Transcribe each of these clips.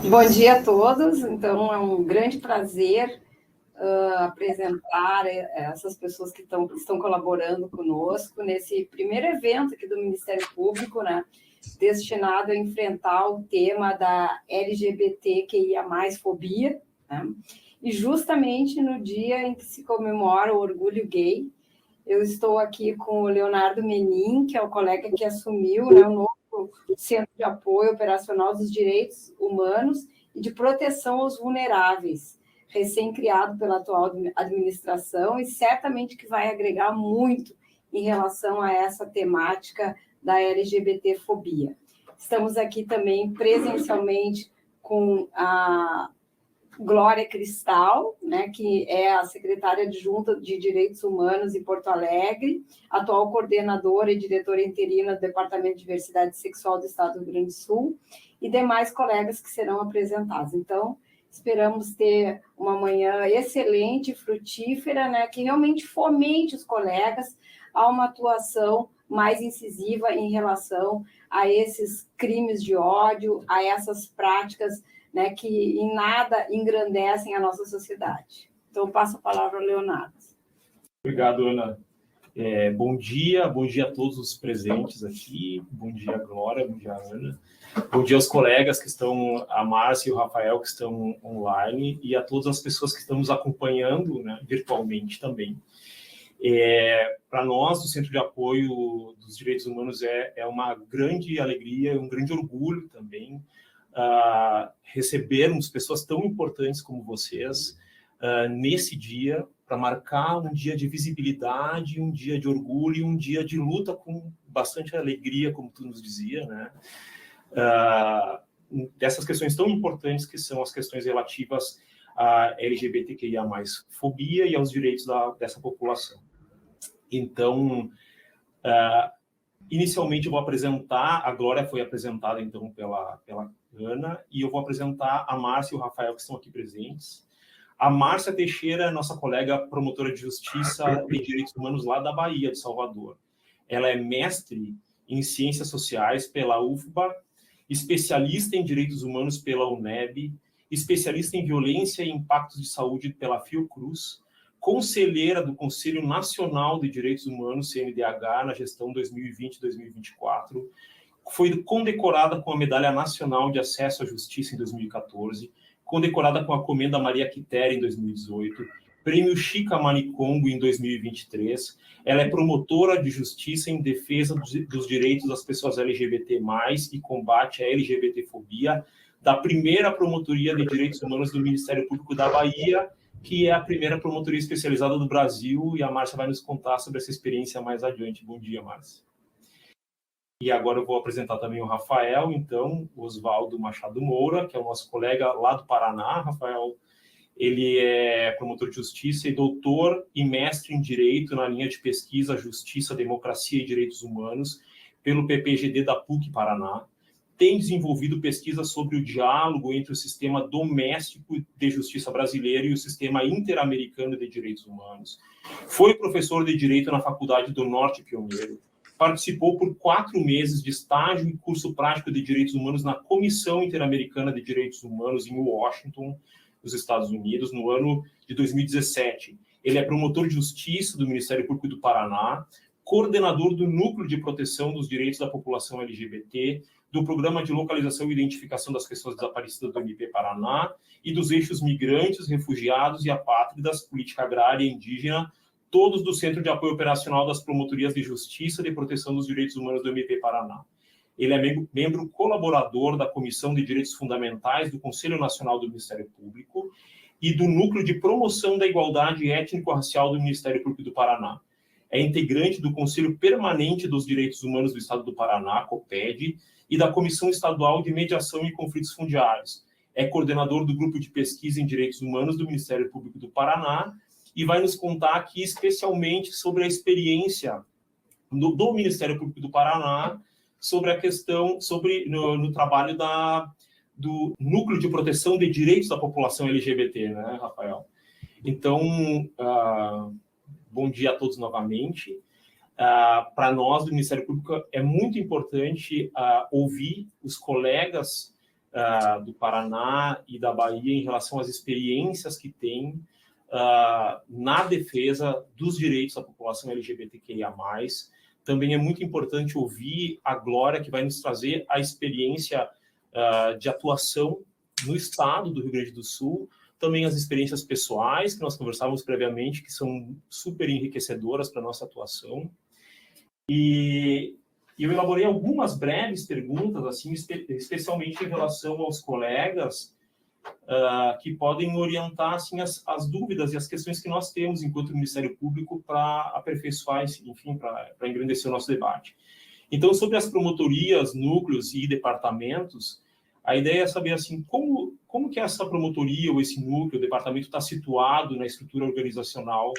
Bom dia a todos. Então, é um grande prazer apresentar essas pessoas que estão colaborando conosco nesse primeiro evento aqui do Ministério Público, né, destinado a enfrentar o tema da LGBTQIA+, fobia, né, e justamente no dia em que se comemora o orgulho gay. Eu estou aqui com o Leonardo Menin, que é o colega que assumiu, né, o novo Centro de Apoio Operacional dos Direitos Humanos e de Proteção aos Vulneráveis, recém-criado pela atual administração, e certamente que vai agregar muito em relação a essa temática da LGBT-fobia. Estamos aqui também presencialmente com a Glória Cristal, né, que é a secretária adjunta de Direitos Humanos em Porto Alegre, atual coordenadora e diretora interina do Departamento de Diversidade Sexual do Estado do Rio Grande do Sul, e demais colegas que serão apresentados. Então, esperamos ter uma manhã excelente, frutífera, né, que realmente fomente os colegas a uma atuação mais incisiva em relação a esses crimes de ódio, a essas práticas, né, que em nada engrandecem a nossa sociedade. Então, eu passo a palavra ao Leonardo. Obrigado, Ana. Bom dia a todos os presentes aqui, bom dia, Glória, bom dia, Ana, bom dia aos colegas que estão, a Márcia e o Rafael, que estão online, e a todas as pessoas que estão nos acompanhando, né, virtualmente também. Para nós, do Centro de Apoio dos Direitos Humanos, é uma grande alegria, um grande orgulho também recebermos pessoas tão importantes como vocês nesse dia, para marcar um dia de visibilidade, um dia de orgulho, um dia de luta com bastante alegria, como tu nos dizia, né? Dessas questões tão importantes que são as questões relativas à LGBTQIA+, fobia e aos direitos dessa população. Então, inicialmente eu vou apresentar, a Glória foi apresentada então pela Ana, e eu vou apresentar a Márcia e o Rafael, que estão aqui presentes. A Márcia Teixeira é nossa colega promotora de Justiça e Direitos Humanos lá da Bahia, de Salvador. Ela é mestre em Ciências Sociais pela UFBA, especialista em Direitos Humanos pela UNEB, especialista em Violência e Impactos de Saúde pela Fiocruz, conselheira do Conselho Nacional de Direitos Humanos, CNDH, na gestão 2020-2024, foi condecorada com a Medalha Nacional de Acesso à Justiça em 2014, condecorada com a Comenda Maria Quitéria em 2018, Prêmio Chica Manicongo em 2023. Ela é promotora de justiça em defesa dos direitos das pessoas LGBT+, e combate à LGBTfobia, da primeira Promotoria de Direitos Humanos do Ministério Público da Bahia, que é a primeira promotoria especializada do Brasil, e a Márcia vai nos contar sobre essa experiência mais adiante. Bom dia, Márcia. E agora eu vou apresentar também o Rafael, então, Oswaldo Machado Moura, que é o nosso colega lá do Paraná. Rafael, ele é promotor de justiça e doutor e mestre em Direito na linha de pesquisa Justiça, Democracia e Direitos Humanos, pelo PPGD da PUC Paraná. Tem desenvolvido pesquisas sobre o diálogo entre o sistema doméstico de justiça brasileiro e o sistema interamericano de direitos humanos. Foi professor de Direito na Faculdade do Norte Pioneiro. Participou por 4 meses de estágio e curso prático de Direitos Humanos na Comissão Interamericana de Direitos Humanos em Washington, nos Estados Unidos, no ano de 2017. Ele é promotor de justiça do Ministério Público do Paraná, coordenador do Núcleo de Proteção dos Direitos da População LGBT, do Programa de Localização e Identificação das Pessoas Desaparecidas do MP Paraná e dos eixos migrantes, refugiados e apátridas, política agrária e indígena, todos do Centro de Apoio Operacional das Promotorias de Justiça e de Proteção dos Direitos Humanos do MP Paraná. Ele é membro colaborador da Comissão de Direitos Fundamentais do Conselho Nacional do Ministério Público e do Núcleo de Promoção da Igualdade Étnico-Racial do Ministério Público do Paraná. É integrante do Conselho Permanente dos Direitos Humanos do Estado do Paraná, COPED, e da Comissão Estadual de Mediação e Conflitos Fundiários. É coordenador do Grupo de Pesquisa em Direitos Humanos do Ministério Público do Paraná e vai nos contar aqui especialmente sobre a experiência do Ministério Público do Paraná sobre a questão, no trabalho do Núcleo de Proteção de Direitos da População LGBT, né, Rafael? Então, bom dia a todos novamente. Para nós do Ministério Público é muito importante ouvir os colegas do Paraná e da Bahia em relação às experiências que têm na defesa dos direitos da população LGBTQIA+. Também é muito importante ouvir a Glória, que vai nos trazer a experiência de atuação no estado do Rio Grande do Sul, também as experiências pessoais, que nós conversávamos previamente, que são super enriquecedoras para a nossa atuação. E eu elaborei algumas breves perguntas, assim, especialmente em relação aos colegas, que podem orientar assim, as dúvidas e as questões que nós temos enquanto Ministério Público para aperfeiçoar, enfim, para engrandecer o nosso debate. Então, sobre as promotorias, núcleos e departamentos, a ideia é saber assim, como que essa promotoria ou esse núcleo, o departamento está situado na estrutura organizacional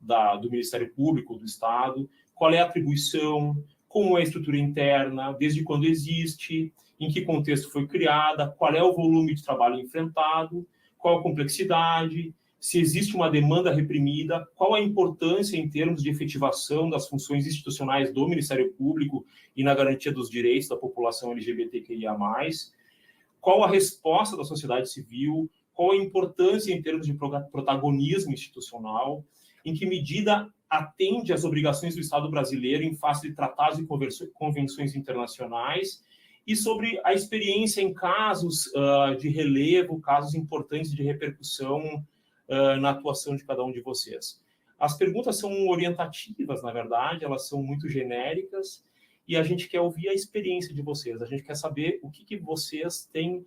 do Ministério Público, do Estado, qual é a atribuição, como é a estrutura interna, desde quando existe, em que contexto foi criada, qual é o volume de trabalho enfrentado, qual a complexidade, se existe uma demanda reprimida, qual a importância em termos de efetivação das funções institucionais do Ministério Público e na garantia dos direitos da população LGBTQIA+, qual a resposta da sociedade civil, qual a importância em termos de protagonismo institucional, em que medida atende às obrigações do Estado brasileiro em face de tratados e convenções internacionais, e sobre a experiência em casos de relevo, casos importantes de repercussão na atuação de cada um de vocês. As perguntas são orientativas, na verdade, elas são muito genéricas, e a gente quer ouvir a experiência de vocês, a gente quer saber o que vocês têm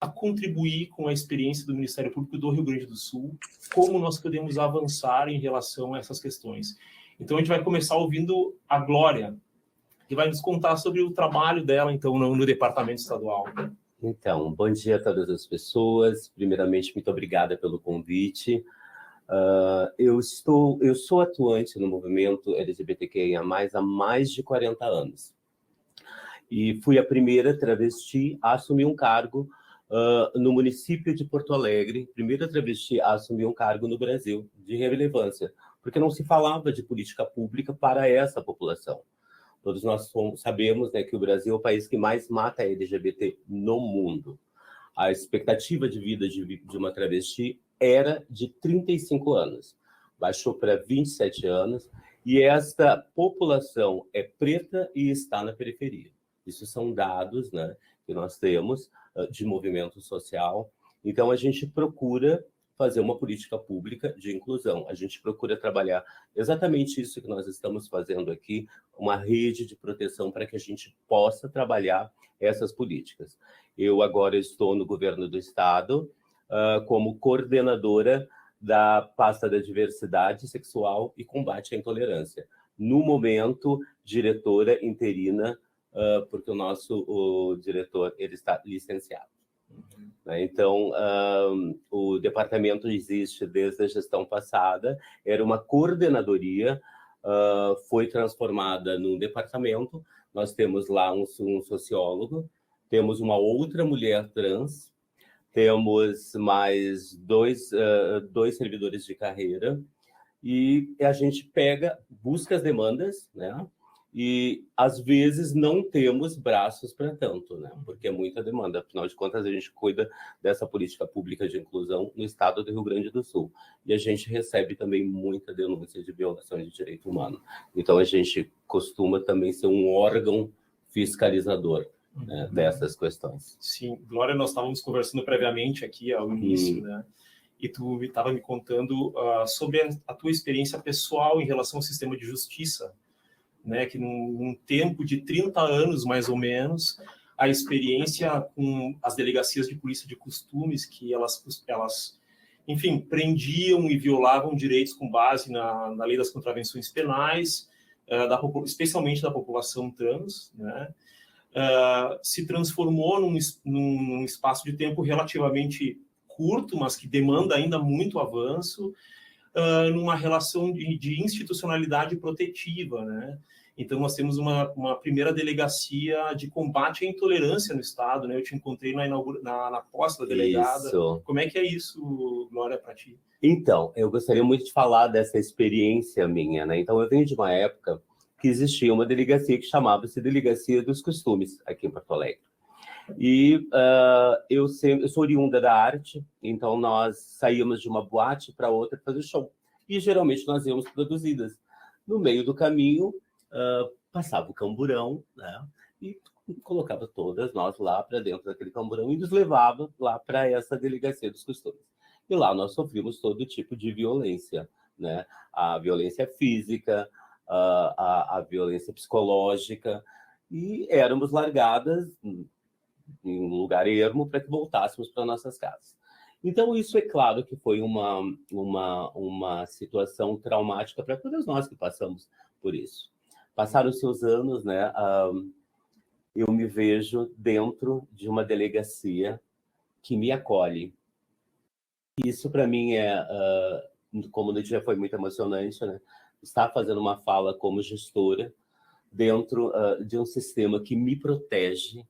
a contribuir com a experiência do Ministério Público do Rio Grande do Sul, como nós podemos avançar em relação a essas questões. Então, a gente vai começar ouvindo a Glória, que vai nos contar sobre o trabalho dela, então, no Departamento Estadual. Então, bom dia a todas as pessoas. Primeiramente, muito obrigada pelo convite. Eu sou atuante no movimento LGBTQIA+, há mais de 40 anos. E fui a primeira travesti a assumir um cargo no município de Porto Alegre, primeira travesti a assumir um cargo no Brasil de relevância, porque não se falava de política pública para essa população. Todos nós sabemos, né, que o Brasil é o país que mais mata LGBT no mundo. A expectativa de vida de uma travesti era de 35 anos. Baixou para 27 anos, e esta população é preta e está na periferia. Isso são dados, né, que nós temos de movimento social. Então, a gente procura fazer uma política pública de inclusão. A gente procura trabalhar exatamente isso que nós estamos fazendo aqui, uma rede de proteção para que a gente possa trabalhar essas políticas. Eu agora estou no governo do Estado como coordenadora da pasta da diversidade sexual e combate à intolerância. No momento, diretora interina, porque o diretor ele está licenciado. Então, o departamento existe desde a gestão passada, era uma coordenadoria, foi transformada num departamento. Nós temos lá um sociólogo, temos uma outra mulher trans, temos mais dois servidores de carreira, e a gente busca as demandas, né? E, às vezes, não temos braços para tanto, né? Porque é muita demanda. Afinal de contas, a gente cuida dessa política pública de inclusão no estado do Rio Grande do Sul. E a gente recebe também muita denúncia de violação de direito humano. Então, a gente costuma também ser um órgão fiscalizador, né, dessas questões. Sim. Glória, nós estávamos conversando previamente aqui ao início, né? E tu estava me contando sobre a tua experiência pessoal em relação ao sistema de justiça, né, que num tempo de 30 anos, mais ou menos, a experiência com as delegacias de polícia de costumes, que elas enfim, prendiam e violavam direitos com base na lei das contravenções penais, especialmente da população trans, né, se transformou num espaço de tempo relativamente curto, mas que demanda ainda muito avanço, numa relação de institucionalidade protetiva, né? Então, nós temos uma primeira delegacia de combate à intolerância no Estado, né? Eu te encontrei na posse da delegada. Isso. Como é que é isso, Glória, para ti? Então, eu gostaria muito de falar dessa experiência minha, né? Então, eu venho de uma época que existia uma delegacia que chamava-se Delegacia dos Costumes, aqui em Porto Alegre. E eu sou oriunda da arte, então nós saíamos de uma boate para outra para fazer show. E geralmente nós íamos produzidas. No meio do caminho, passava o camburão, né? E colocava todas nós lá para dentro daquele camburão e nos levava lá para essa delegacia dos costumes. E lá nós sofrimos todo tipo de violência, né? A violência física, a violência psicológica, e éramos largadas em um lugar ermo para que voltássemos para nossas casas. Então, isso é claro que foi uma situação traumática para todas nós que passamos por isso. Passaram-se os anos, né? Eu me vejo dentro de uma delegacia que me acolhe. Isso, para mim, como no dia foi muito emocionante, né? Estar fazendo uma fala como gestora dentro de um sistema que me protege,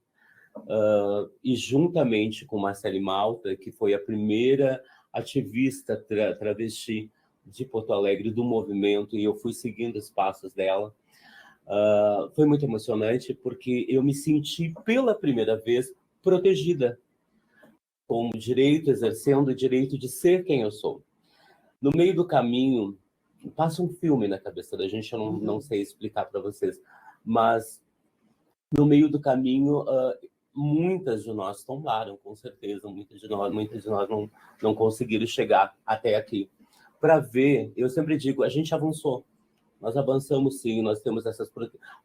e juntamente com Marcele Malta, que foi a primeira ativista travesti de Porto Alegre do movimento, e eu fui seguindo os passos dela, foi muito emocionante, porque eu me senti pela primeira vez protegida, com o direito, exercendo o direito de ser quem eu sou. No meio do caminho, passa um filme na cabeça da gente, eu não sei explicar para vocês, mas no meio do caminho, muitas de nós tombaram, com certeza, muitas de nós não conseguiram chegar até aqui. Para ver, eu sempre digo, a gente avançou, nós avançamos sim, nós temos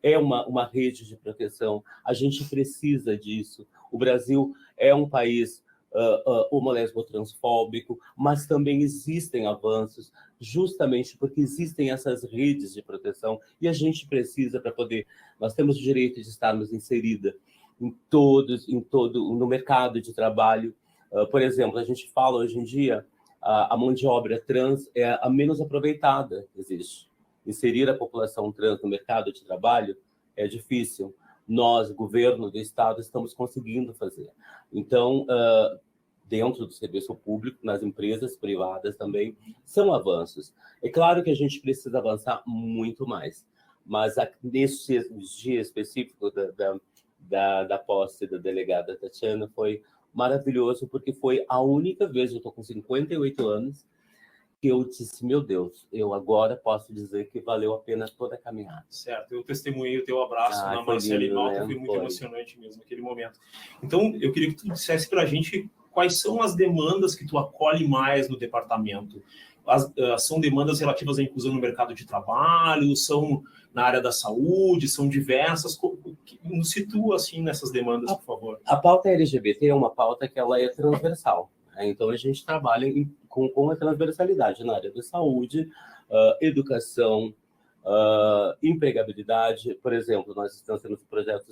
é uma rede de proteção, a gente precisa disso. O Brasil é um país homo-lesbo-transfóbico, mas também existem avanços, justamente porque existem essas redes de proteção, e a gente precisa para poder... Nós temos o direito de estarmos inserida no mercado de trabalho. Por exemplo, a gente fala hoje em dia, a mão de obra trans é a menos aproveitada que existe. Inserir a população trans no mercado de trabalho é difícil. Nós, governo do Estado, estamos conseguindo fazer. Então, dentro do serviço público, nas empresas privadas também, são avanços. É claro que a gente precisa avançar muito mais, mas nesse dia específico da posse da delegada Tatiana foi maravilhoso, porque foi a única vez, eu estou com 58 anos, que eu disse, meu Deus, eu agora posso dizer que valeu a pena toda a caminhada. Certo, eu testemunhei o teu abraço na Marcele Malta, foi muito emocionante mesmo naquele momento. Então, eu queria que tu dissesse para a gente quais são as demandas que tu acolhe mais no departamento. São demandas relativas à inclusão no mercado de trabalho, são na área da saúde, são diversas. Nos situa assim nessas demandas, por favor. A pauta LGBT é uma pauta que ela é transversal. Então, a gente trabalha com a transversalidade na área da saúde, educação, empregabilidade. Por exemplo, nós estamos tendo o projeto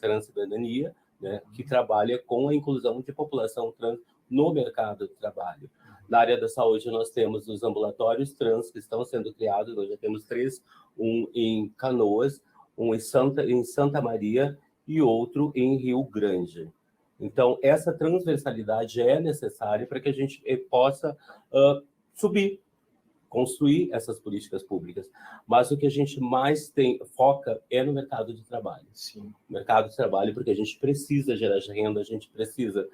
Transcidadania, né, que trabalha com a inclusão de população trans no mercado de trabalho. Na área da saúde, nós temos os ambulatórios trans que estão sendo criados, nós já temos 3, um em Canoas, um em Santa Maria e outro em Rio Grande. Então, essa transversalidade é necessária para que a gente possa subir, construir essas políticas públicas. Mas o que a gente mais foca é no mercado de trabalho. Sim. Mercado de trabalho, porque a gente precisa gerar renda, a gente precisa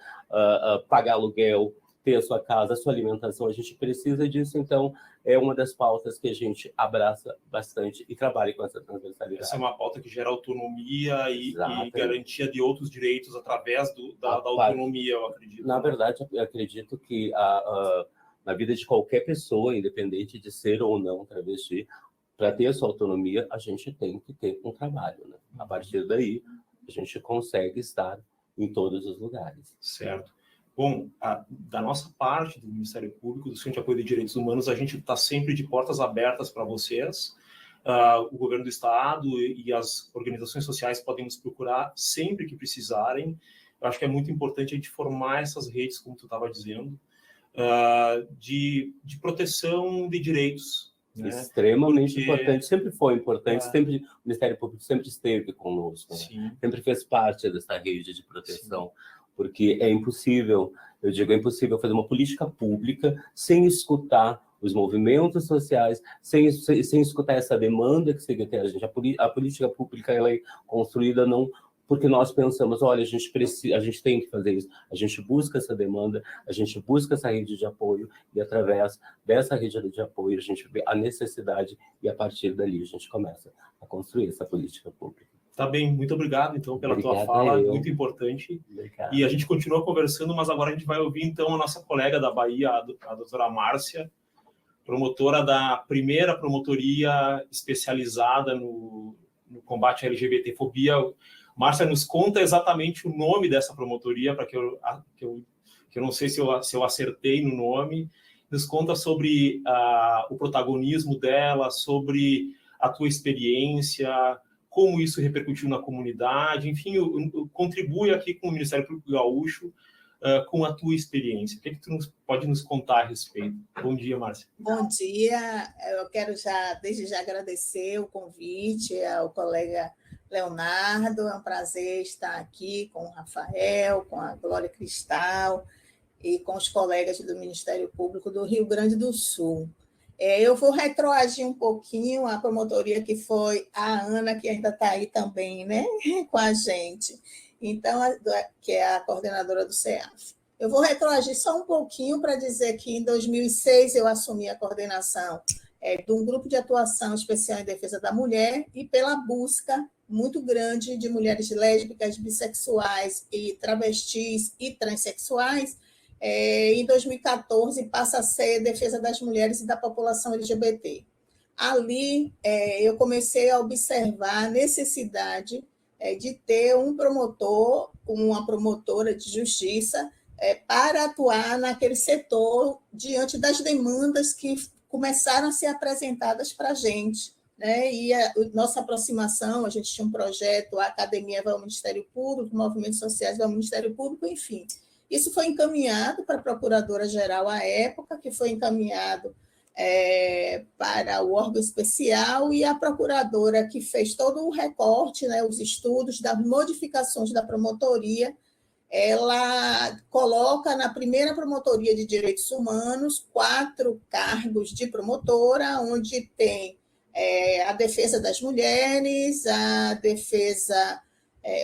pagar aluguel, ter a sua casa, a sua alimentação, a gente precisa disso. Então, é uma das pautas que a gente abraça bastante e trabalha com essa transversalidade. Essa é uma pauta que gera autonomia e garantia de outros direitos através da autonomia, eu acredito. Na verdade, eu acredito que na vida de qualquer pessoa, independente de ser ou não travesti, para ter a sua autonomia, a gente tem que ter um trabalho, né? A partir daí, a gente consegue estar em todos os lugares. Certo. Bom, da nossa parte, do Ministério Público, do Centro de Apoio de Direitos Humanos, a gente está sempre de portas abertas para vocês. O governo do Estado e as organizações sociais podem nos procurar sempre que precisarem. Eu acho que é muito importante a gente formar essas redes, como tu estava dizendo, de proteção de direitos. Né? Extremamente importante, sempre foi importante, sempre, o Ministério Público sempre esteve conosco, né? Sempre fez parte dessa rede de proteção. Sim. Porque é impossível, eu digo, é impossível fazer uma política pública sem escutar os movimentos sociais, sem escutar essa demanda que se tem a gente. A política pública ela é construída não porque nós pensamos, olha, a gente tem que fazer isso, a gente busca essa demanda, a gente busca essa rede de apoio, e através dessa rede de apoio a gente vê a necessidade, e a partir dali a gente começa a construir essa política pública. Tá bem, muito obrigado, então, pela tua fala, muito importante. Obrigado. E a gente continua conversando, mas agora a gente vai ouvir, então, a nossa colega da Bahia, a doutora Márcia, promotora da primeira promotoria especializada no combate à LGBTfobia. Márcia, nos conta exatamente o nome dessa promotoria, para que eu não sei se eu acertei no nome. Nos conta sobre o protagonismo dela, sobre a tua experiência, como isso repercutiu na comunidade, enfim, contribui aqui com o Ministério Público Gaúcho com a tua experiência. O que tu pode nos contar a respeito? Bom dia, Márcia. Bom dia. Eu quero desde já agradecer o convite ao colega Leonardo. É um prazer estar aqui com o Rafael, com a Glória Cristal e com os colegas do Ministério Público do Rio Grande do Sul. Eu vou retroagir um pouquinho a promotoria que foi a Ana, que ainda está aí também, né, com a gente. Então, que é a coordenadora do CEAF. Eu vou retroagir só um pouquinho para dizer que, em 2006, eu assumi a coordenação de um grupo de atuação especial em defesa da mulher e pela busca muito grande de mulheres lésbicas, bissexuais e travestis e transexuais. Em 2014, passa a ser defesa das mulheres e da população LGBT. Ali, eu comecei a observar a necessidade de ter um promotor, uma promotora de justiça para atuar naquele setor diante das demandas que começaram a ser apresentadas para a gente. Né? E nossa aproximação, a gente tinha um projeto, a Academia vai ao Ministério Público, movimentos sociais vai ao Ministério Público, enfim. Isso foi encaminhado para a Procuradora-Geral à época, que foi encaminhado para o órgão especial, e a procuradora que fez todo o recorte, né, os estudos das modificações da promotoria, ela coloca na primeira promotoria de direitos humanos 4 cargos de promotora, onde tem a defesa das mulheres, a defesa...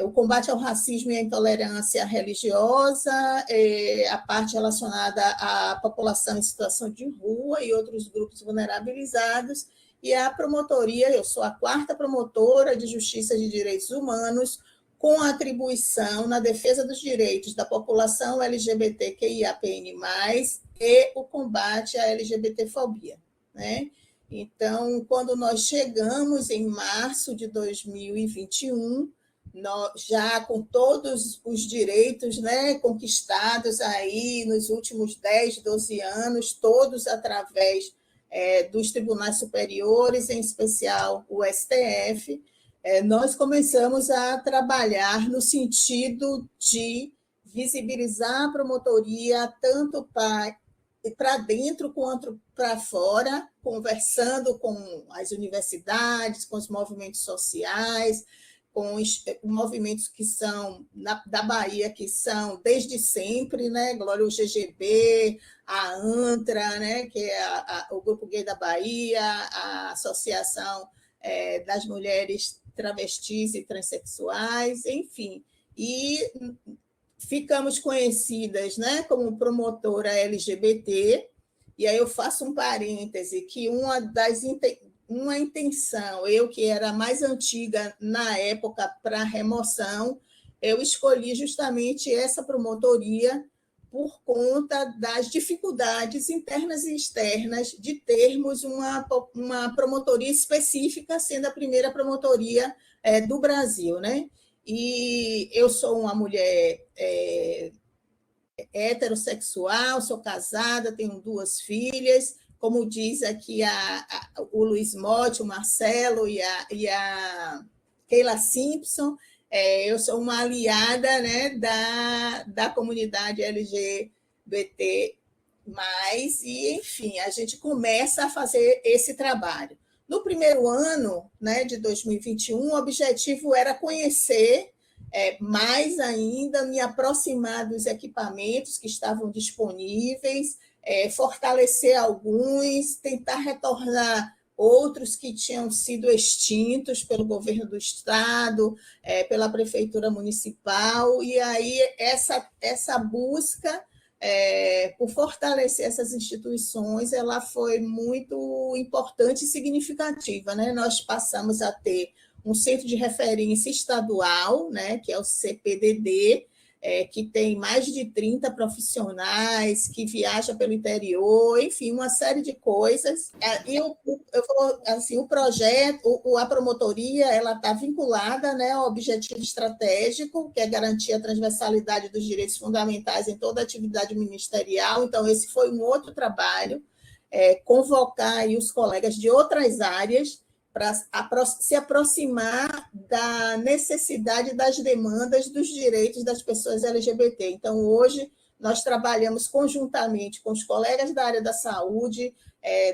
o combate ao racismo e à intolerância religiosa, a parte relacionada à população em situação de rua e outros grupos vulnerabilizados, e a promotoria, eu sou a 4ª promotora de Justiça de Direitos Humanos, com atribuição na defesa dos direitos da população LGBTQIAPN+, e o combate à LGBTfobia. Né? Então, quando nós chegamos em março de 2021, já com todos os direitos, né, conquistados aí nos últimos 10, 12 anos, todos através dos tribunais superiores, em especial o STF, nós começamos a trabalhar no sentido de visibilizar a promotoria tanto para dentro quanto para fora, conversando com as universidades, com os movimentos sociais, com os movimentos que são da Bahia, que são desde sempre, né? Glória, o GGB, a ANTRA, né? Que é o Grupo Gay da Bahia, a Associação das Mulheres Travestis e Transsexuais, enfim. E ficamos conhecidas, né, como promotora LGBT, e aí eu faço um parêntese, que uma intenção, eu que era mais antiga na época para remoção, eu escolhi justamente essa promotoria por conta das dificuldades internas e externas de termos uma promotoria específica, sendo a primeira promotoria do Brasil. Né? E eu sou uma mulher heterossexual, sou casada, tenho 2 filhas, como diz aqui o Luiz Motti, o Marcelo e a Keila Simpson, eu sou uma aliada, né, da comunidade LGBT+, e, enfim, a gente começa a fazer esse trabalho. No primeiro ano, né, de 2021, o objetivo era conhecer mais ainda, me aproximar dos equipamentos que estavam disponíveis, fortalecer alguns, tentar retornar outros que tinham sido extintos pelo governo do Estado, pela Prefeitura Municipal, e aí essa busca por fortalecer essas instituições, ela foi muito importante e significativa, né? Nós passamos a ter um centro de referência estadual, né, que é o CPDD, que tem mais de 30 profissionais, que viaja pelo interior, enfim, uma série de coisas. E o projeto, a promotoria, ela está vinculada, né, ao objetivo estratégico, que é garantir a transversalidade dos direitos fundamentais em toda a atividade ministerial. Então, esse foi um outro trabalho, convocar aí os colegas de outras áreas para se aproximar da necessidade das demandas dos direitos das pessoas LGBT. Então, hoje, nós trabalhamos conjuntamente com os colegas da área da saúde,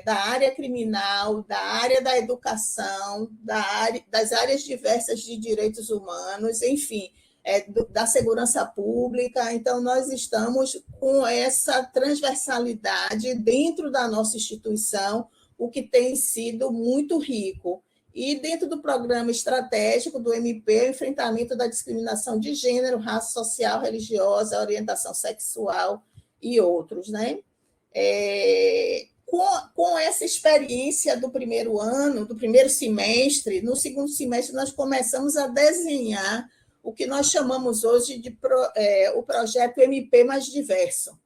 da área criminal, da área da educação, das áreas diversas de direitos humanos, enfim, da segurança pública. Então, nós estamos com essa transversalidade dentro da nossa instituição, o que tem sido muito rico. E dentro do programa estratégico do MP, o enfrentamento da discriminação de gênero, raça social, religiosa, orientação sexual e outros, né? Com essa experiência do primeiro ano, do primeiro semestre, no segundo semestre nós começamos a desenhar o que nós chamamos hoje de o projeto MP Mais Diverso.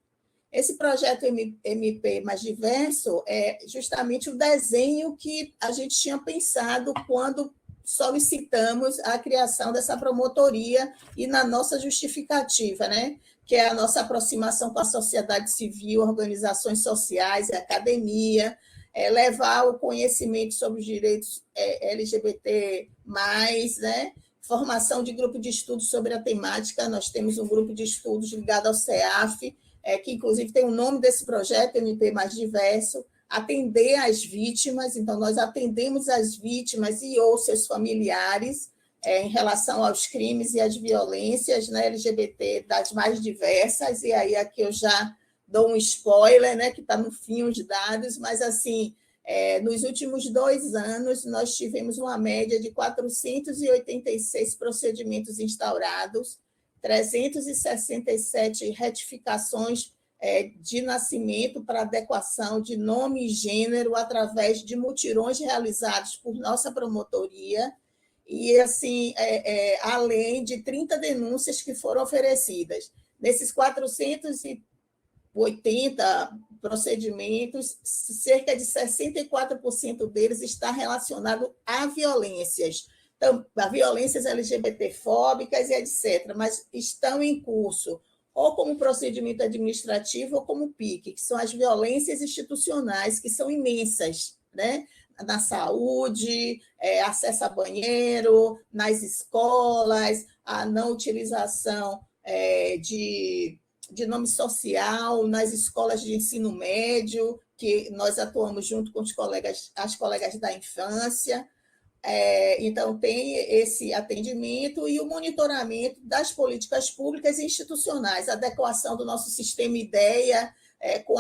Esse projeto MP Mais Diverso é justamente o desenho que a gente tinha pensado quando solicitamos a criação dessa promotoria e na nossa justificativa, né? Que é a nossa aproximação com a sociedade civil, organizações sociais e academia, levar o conhecimento sobre os direitos LGBT+, né? Formação de grupo de estudos sobre a temática. Nós temos um grupo de estudos ligado ao CEAF, que inclusive tem o nome desse projeto, MP Mais Diverso, atender as vítimas. Então, nós atendemos as vítimas e ou seus familiares em relação aos crimes e às violências, né, LGBT das mais diversas, e aí aqui eu já dou um spoiler, né, que está no fim os dados, mas assim, nos últimos 2 anos nós tivemos uma média de 486 procedimentos instaurados, 367 retificações de nascimento para adequação de nome e gênero através de mutirões realizados por nossa promotoria, e assim, além de 30 denúncias que foram oferecidas. Nesses 480 procedimentos, cerca de 64% deles está relacionado a violências, então, a violências LGBT-fóbicas e etc., mas estão em curso ou como procedimento administrativo ou como PIC, que são as violências institucionais, que são imensas, né? Na saúde, acesso a banheiro, nas escolas, a não utilização de nome social nas escolas de ensino médio, que nós atuamos junto com as colegas da infância. Então, tem esse atendimento e o monitoramento das políticas públicas e institucionais, a adequação do nosso sistema IDEA com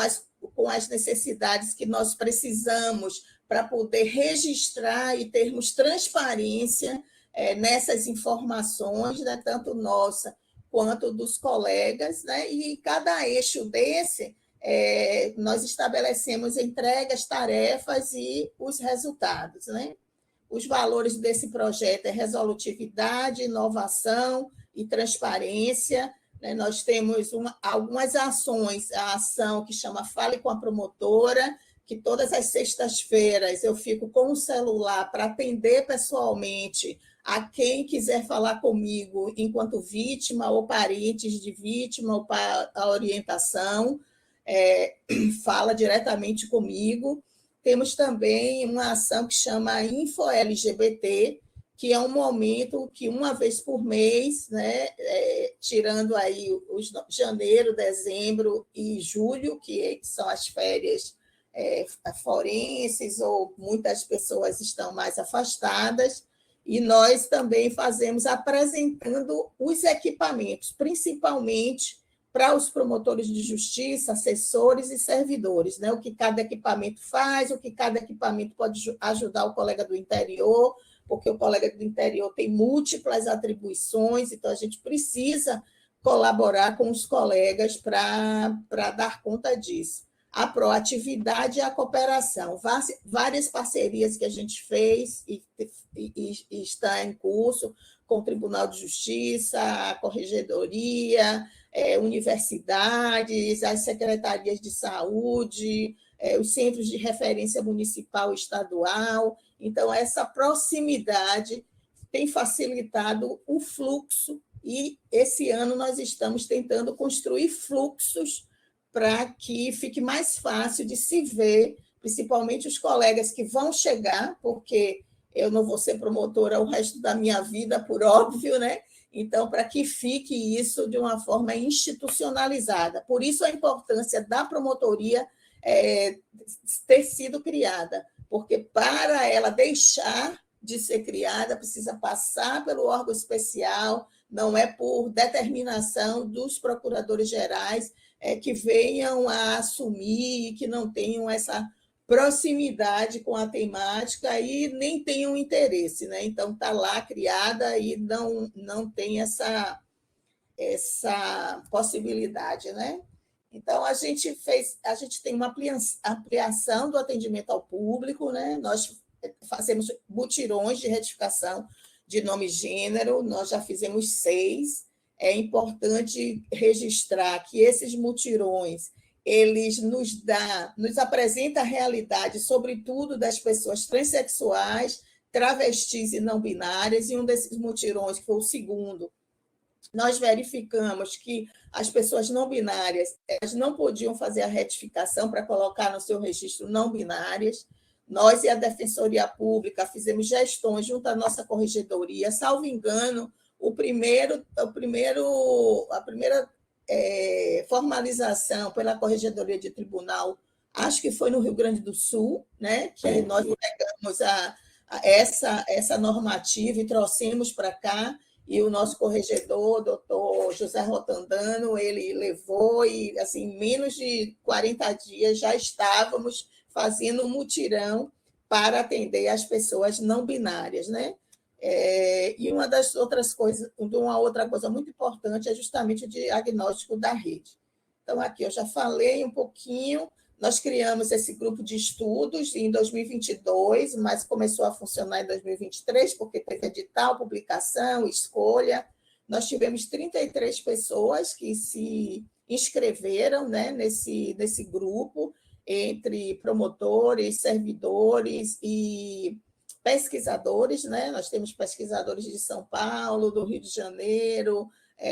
as necessidades que nós precisamos para poder registrar e termos transparência nessas informações, né, tanto nossa quanto dos colegas, né? E cada eixo desse, nós estabelecemos entregas, tarefas e os resultados, né? Os valores desse projeto é resolutividade, inovação e transparência, né? Nós temos algumas ações, a ação que chama Fale com a Promotora, que todas as sextas-feiras eu fico com o celular para atender pessoalmente a quem quiser falar comigo enquanto vítima ou parentes de vítima ou para a orientação, fala diretamente comigo. Temos também uma ação que chama InfoLGBT, que é um momento que uma vez por mês, né, tirando aí os janeiro, dezembro e julho, que são as férias forenses, ou muitas pessoas estão mais afastadas, e nós também fazemos apresentando os equipamentos, principalmente para os promotores de justiça, assessores e servidores, né? O que cada equipamento faz, o que cada equipamento pode ajudar o colega do interior, porque o colega do interior tem múltiplas atribuições, então a gente precisa colaborar com os colegas para dar conta disso. A proatividade e a cooperação. Várias parcerias que a gente fez e está em curso com o Tribunal de Justiça, a Corregedoria, universidades, as secretarias de saúde, os centros de referência municipal e estadual. Então, essa proximidade tem facilitado o fluxo e, esse ano, nós estamos tentando construir fluxos para que fique mais fácil de se ver, principalmente os colegas que vão chegar, porque eu não vou ser promotora o resto da minha vida, por óbvio, né? Então, para que fique isso de uma forma institucionalizada. Por isso, a importância da promotoria ter sido criada, porque para ela deixar de ser criada, precisa passar pelo órgão especial, não é por determinação dos procuradores gerais que venham a assumir, que não tenham essa proximidade com a temática e nem tenham interesse, né? Então, está lá criada e não tem essa possibilidade, né? Então, a gente tem uma ampliação do atendimento ao público, né? Nós fazemos mutirões de retificação de nome e gênero, nós já fizemos 6. É importante registrar que esses mutirões eles nos apresentam a realidade, sobretudo das pessoas transexuais, travestis e não binárias, e um desses mutirões, que foi o segundo, nós verificamos que as pessoas não binárias elas não podiam fazer a retificação para colocar no seu registro não binárias. Nós e a Defensoria Pública fizemos gestões junto à nossa corregedoria, salvo engano, a primeira formalização pela Corregedoria de Tribunal, acho que foi no Rio Grande do Sul, né, que nós pegamos essa normativa e trouxemos para cá, e o nosso corregedor, doutor José Rotandano, ele levou e, assim, em menos de 40 dias já estávamos fazendo um mutirão para atender as pessoas não binárias, né? E uma outra coisa muito importante é justamente o diagnóstico da rede. Então, aqui eu já falei um pouquinho, nós criamos esse grupo de estudos em 2022, mas começou a funcionar em 2023, porque teve edital, publicação, escolha. Nós tivemos 33 pessoas que se inscreveram, né, nesse grupo, entre promotores, servidores e pesquisadores, né? Nós temos pesquisadores de São Paulo, do Rio de Janeiro,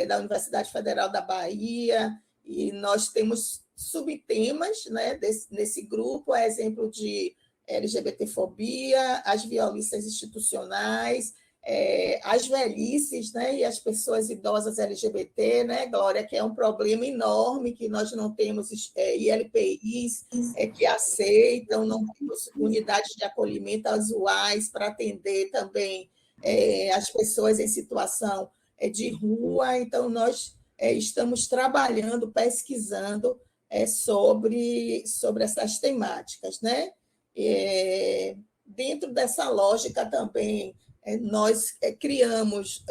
da Universidade Federal da Bahia, e nós temos subtemas, né, nesse grupo, a exemplo de LGBTfobia, as violências institucionais, as velhices, né, e as pessoas idosas LGBT, né, Glória, que é um problema enorme, que nós não temos ILPIs que aceitam, não temos unidades de acolhimento usuais para atender também as pessoas em situação de rua. Então, nós estamos trabalhando, pesquisando sobre essas temáticas, né? Dentro dessa lógica também, nós criamos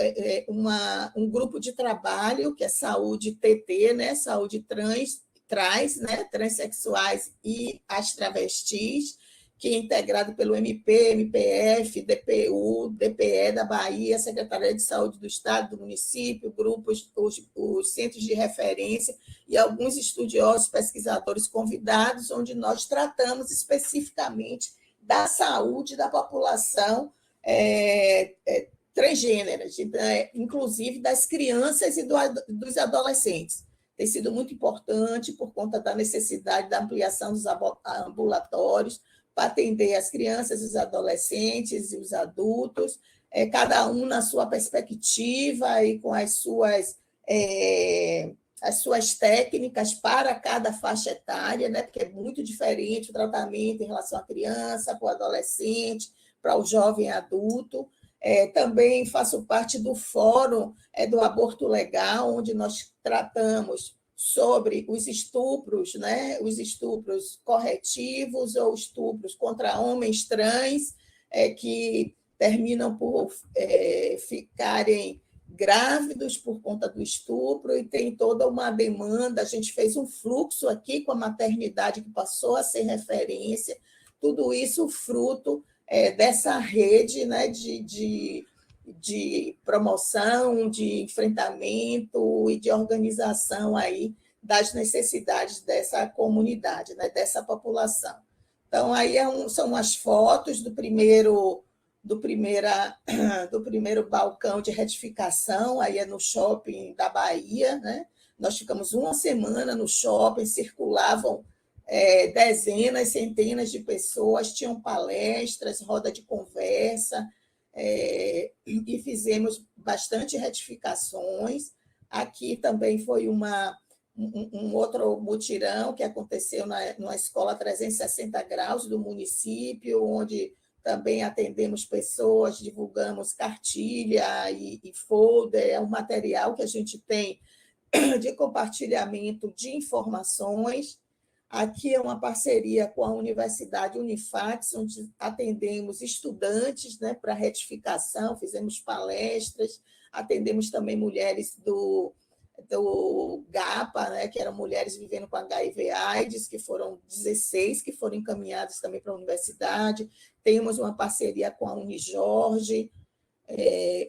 um grupo de trabalho, que é Saúde TT, né? Saúde trans, né? Transsexuais e as travestis, que é integrado pelo MP, MPF, DPU, DPE da Bahia, Secretaria de Saúde do Estado, do município, grupos, os centros de referência e alguns estudiosos, pesquisadores convidados, onde nós tratamos especificamente da saúde da população transgêneras, inclusive das crianças e dos adolescentes. Tem sido muito importante por conta da necessidade da ampliação dos ambulatórios, para atender as crianças, os adolescentes e os adultos, cada um na sua perspectiva e com as suas técnicas para cada faixa etária, né? Porque é muito diferente o tratamento em relação à criança, para o adolescente, para o jovem adulto. Também faço parte do Fórum do Aborto Legal, onde nós tratamos sobre os estupros, né? Os estupros corretivos ou estupros contra homens trans, que terminam por ficarem grávidos por conta do estupro, e tem toda uma demanda. A gente fez um fluxo aqui com a maternidade que passou a ser referência, tudo isso fruto dessa rede, né, de promoção, de enfrentamento e de organização aí das necessidades dessa comunidade, né, dessa população. Então, aí são as fotos do primeiro balcão de retificação, aí é no shopping da Bahia, né? Nós ficamos uma semana no shopping, circulavam dezenas, centenas de pessoas, tinham palestras, roda de conversa, e fizemos bastante retificações. Aqui também foi um outro mutirão que aconteceu numa escola 360 graus do município, onde também atendemos pessoas, divulgamos cartilha e folder, é um material que a gente tem de compartilhamento de informações. Aqui é uma parceria com a Universidade Unifax, onde atendemos estudantes, né, para retificação, fizemos palestras, atendemos também mulheres do GAPA, né, que eram mulheres vivendo com HIV/AIDS, que foram 16 que foram encaminhadas também para a universidade. Temos uma parceria com a Unijorge,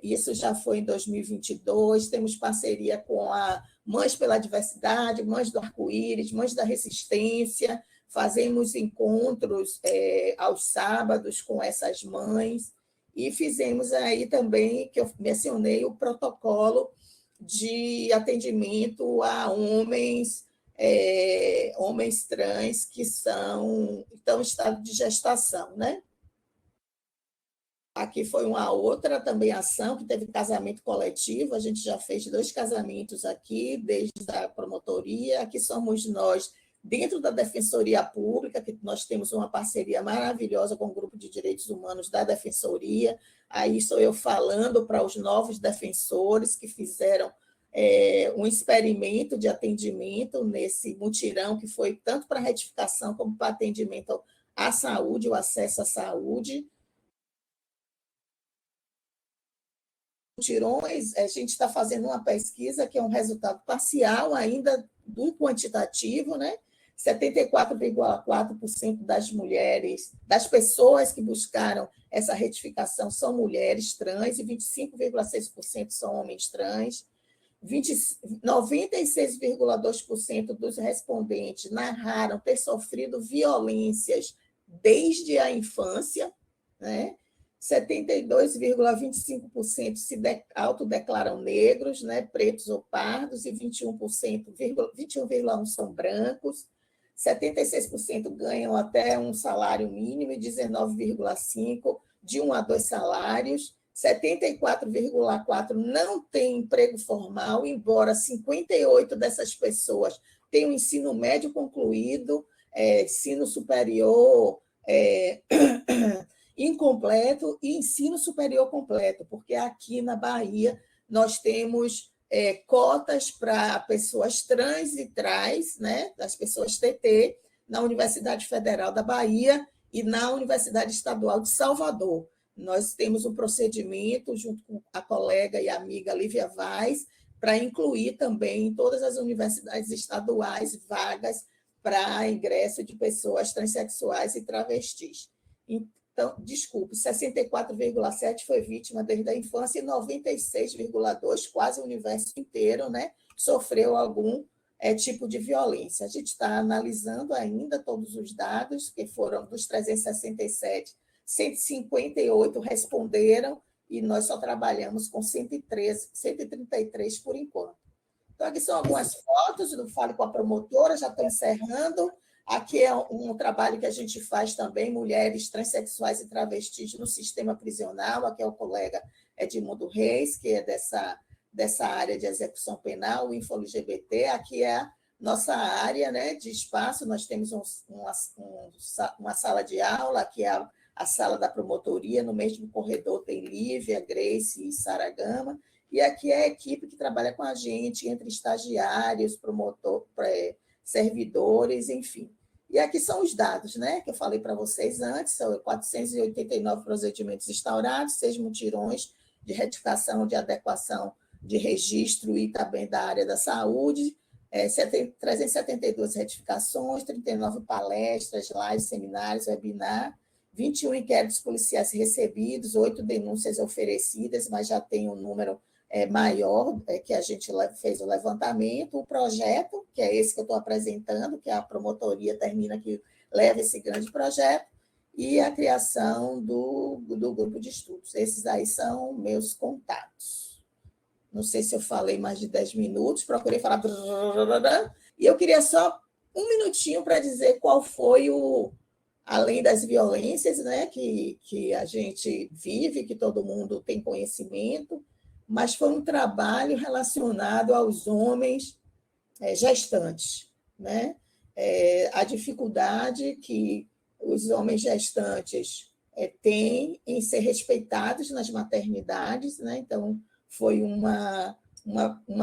isso já foi em 2022. Temos parceria com a Mães pela Diversidade, Mães do Arco-Íris, Mães da Resistência. Fazemos encontros aos sábados com essas mães, e fizemos aí também, que eu mencionei, o protocolo de atendimento a homens trans que estão em estado de gestação, né? Aqui foi uma outra também ação que teve casamento coletivo. A gente já fez 2 casamentos aqui, desde a promotoria. Aqui somos nós, dentro da Defensoria Pública, que nós temos uma parceria maravilhosa com o Grupo de Direitos Humanos da Defensoria. Aí sou eu falando para os novos defensores que fizeram um experimento de atendimento nesse mutirão, que foi tanto para retificação como para atendimento à saúde, o acesso à saúde. Mutirões, a gente está fazendo uma pesquisa que é um resultado parcial ainda do quantitativo, né? 74,4% das mulheres, das pessoas que buscaram essa retificação são mulheres trans, e 25,6% são homens trans. 96,2% dos respondentes narraram ter sofrido violências desde a infância, né? 72,25% se autodeclaram negros, né, pretos ou pardos, e 21,1% são brancos. 76% ganham até um salário mínimo, e 19,5% de 1 a 2 salários. 74,4% não têm emprego formal, embora 58% dessas pessoas tenham ensino médio concluído, ensino superior incompleto e ensino superior completo, porque aqui na Bahia nós temos cotas para pessoas trans e trais, né, das pessoas TT, na Universidade Federal da Bahia e na Universidade Estadual de Salvador. Nós temos um procedimento, junto com a colega e amiga Lívia Vaz, para incluir também em todas as universidades estaduais vagas para ingresso de pessoas transexuais e travestis. Então, desculpe, 64,7% foi vítima desde a infância, e 96,2%, quase o universo inteiro, né, sofreu algum tipo de violência. A gente está analisando ainda todos os dados, que foram dos 367, 158 responderam, e nós só trabalhamos com 133 por enquanto. Então, aqui são algumas fotos do Fale com a Promotora, já estou encerrando. Aqui é um trabalho que a gente faz também, mulheres transexuais e travestis no sistema prisional. Aqui é o colega Edmundo Reis, que é dessa área de execução penal, o InfoLGBT. Aqui é a nossa área, né, de espaço. Nós temos uma sala de aula, aqui é a sala da promotoria, no mesmo corredor tem Lívia, Grace e Sara Gama, E aqui é a equipe que trabalha com a gente, entre estagiários, promotor, servidores, enfim. E aqui são os dados, né, que eu falei para vocês antes, são 489 procedimentos instaurados, 6 mutirões de retificação, de adequação de registro e também da área da saúde, 372 retificações, 39 palestras, lives, seminários, webinar, 21 inquéritos policiais recebidos, 8 denúncias oferecidas, mas já tem um número maior, que a gente fez o levantamento, o projeto, que é esse que eu estou apresentando, que a promotoria termina que leva esse grande projeto, e a criação do grupo de estudos. Esses aí são meus contatos. Não sei se eu falei mais de 10 minutos, procurei falar... E eu queria só um minutinho para dizer qual foi além das violências, né, que a gente vive, que todo mundo tem conhecimento, mas foi um trabalho relacionado aos homens gestantes, né? A dificuldade que os homens gestantes têm em ser respeitados nas maternidades, né? Então, foi uma